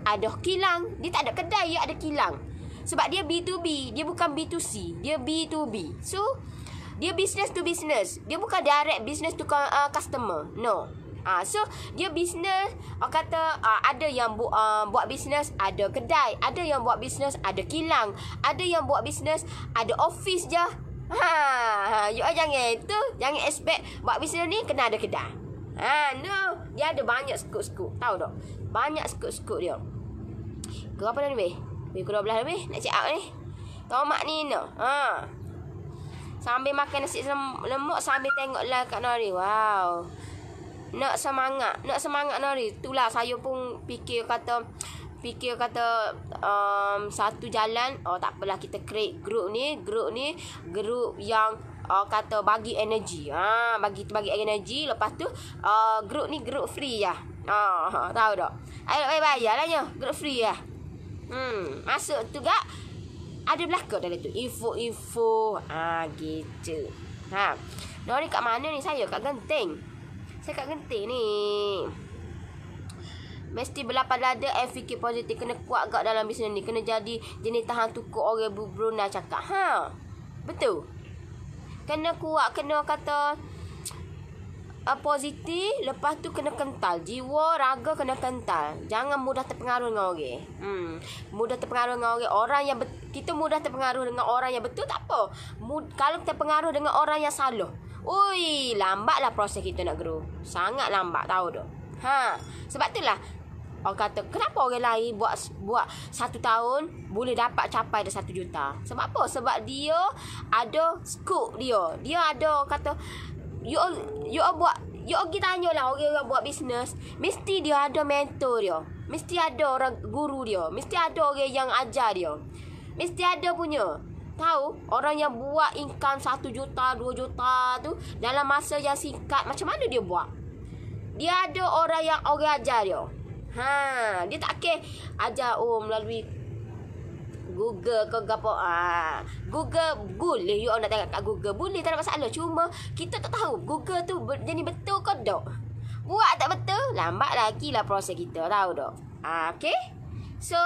ada kilang. Dia tak ada kedai, dia ada kilang. Sebab dia B2B, dia bukan B2C, dia B2B. So dia business to business. Dia bukan direct business to customer. No. So dia bisnes, kata ada yang buat bisnes ada kedai, ada yang buat bisnes ada kilang, ada yang buat bisnes ada office je. You jangan expect buat bisnes ni kena ada kedai. No, dia ada banyak skop-skop, tahu tak? Banyak skop-skop dia. Kau apa dah ni, Pukul 12 lebih nak check out ni. Tomak ni no. Sambil makan nasi lemak sambil tengok live kat Nori. Wow. Nak semangat Nori. Itulah saya pun fikir kata fikir kata satu jalan, tak apalah kita create group ni group yang kata bagi energi. Bagi energi. Lepas tu group ni group free lah. Tahu tak? Ayo bayar lah nya. Group free lah. Masuk tu gak ada belakang dalam tu. Info. Gitu. Dia ni kat mana ni? Saya kat Genting. Saya kat Genting ni. Mesti berlapar dada and fikir positif. Kena kuat agak dalam bisnes ni. Kena jadi jenis tahan tukuk orang Brunei cakap. Betul. Kena kuat. Kena kata positif. Lepas tu kena kental. Jiwa, raga kena kental. Jangan mudah terpengaruh dengan orang. Mudah terpengaruh dengan orang. Kita mudah terpengaruh dengan orang yang betul tak apa. Kalau terpengaruh dengan orang yang salah, lambatlah proses kita nak grow. Sangat lambat, tahu tak? Sebab itulah orang kata, kenapa orang lain buat 1 tahun boleh dapat capai dah 1 juta? Sebab apa? Sebab dia ada scoop dia. Dia ada kata, you pergi tanyalah orang buat bisnes, mesti dia ada mentor dia. Mesti ada orang guru dia. Mesti ada orang yang ajar dia. Mesti ada punya. Tahu, orang yang buat income 1 juta, 2 juta tu dalam masa yang singkat, macam mana dia buat? Dia ada orang yang ajar dia. Dia tak ajar melalui Google ke apa. Google boleh you nak tengok kat Google. Boleh, tak ada masalah. Cuma kita tak tahu Google tu jadi betul ke tak. Buat tak betul, lambat lagi lah proses kita, tahu tak? Okay. So,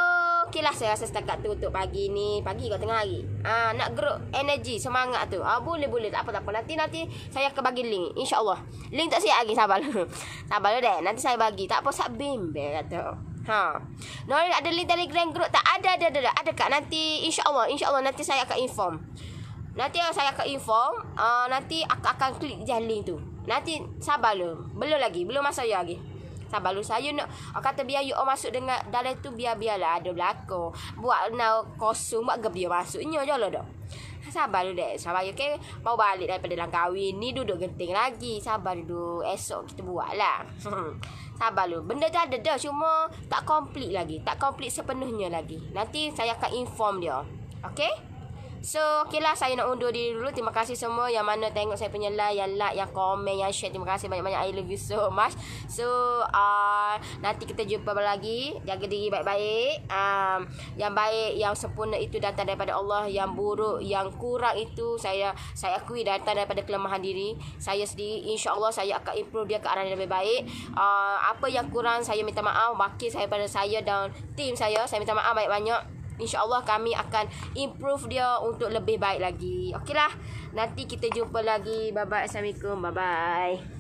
lah saya rasa setakat tu untuk pagi ni. Pagi ke tengah hari. Nak grow energi, semangat tu. Boleh. Tak apa. Nanti saya akan bagi link. InsyaAllah. Link tak siap lagi. Sabar deh. Nanti saya bagi. Tak apa, sak bimbel kata. Ada link Telegram group tak? Ada. Ada kak. Nanti InsyaAllah nanti saya akan inform. Nanti akan klik je link tu. Nanti sabar lu. Belum masuk lagi. Sabar lu. Saya nak kata biar you masuk dengan dalam tu, biarlah ada belakang. Buat kosong, buat ke biar masuknya je lah dah. Sabar lu dek. Sabar you okay? Mau balik daripada langkahwin ni, duduk Genting lagi. Sabar dulu. Esok kita buat lah. Sabar lu. Benda tu ada dah, cuma tak komplit lagi. Tak komplit sepenuhnya lagi. Nanti saya akan inform dia. Okay? So, lah saya nak undur diri dulu. Terima kasih semua yang mana tengok saya punya live, yang like, yang komen, yang share. Terima kasih banyak-banyak. I love you so much. So, nanti kita jumpa lagi. Jaga diri baik-baik. Yang baik, yang sempurna itu datang daripada Allah. Yang buruk, yang kurang itu saya akui datang daripada kelemahan diri saya sendiri. InsyaAllah saya akan improve dia ke arah yang lebih baik. Apa yang kurang saya minta maaf. Wakil saya pada saya dan tim saya minta maaf banyak-banyak. InsyaAllah kami akan improve dia untuk lebih baik lagi. Okeylah. Nanti kita jumpa lagi. Bye-bye. Assalamualaikum. Bye-bye.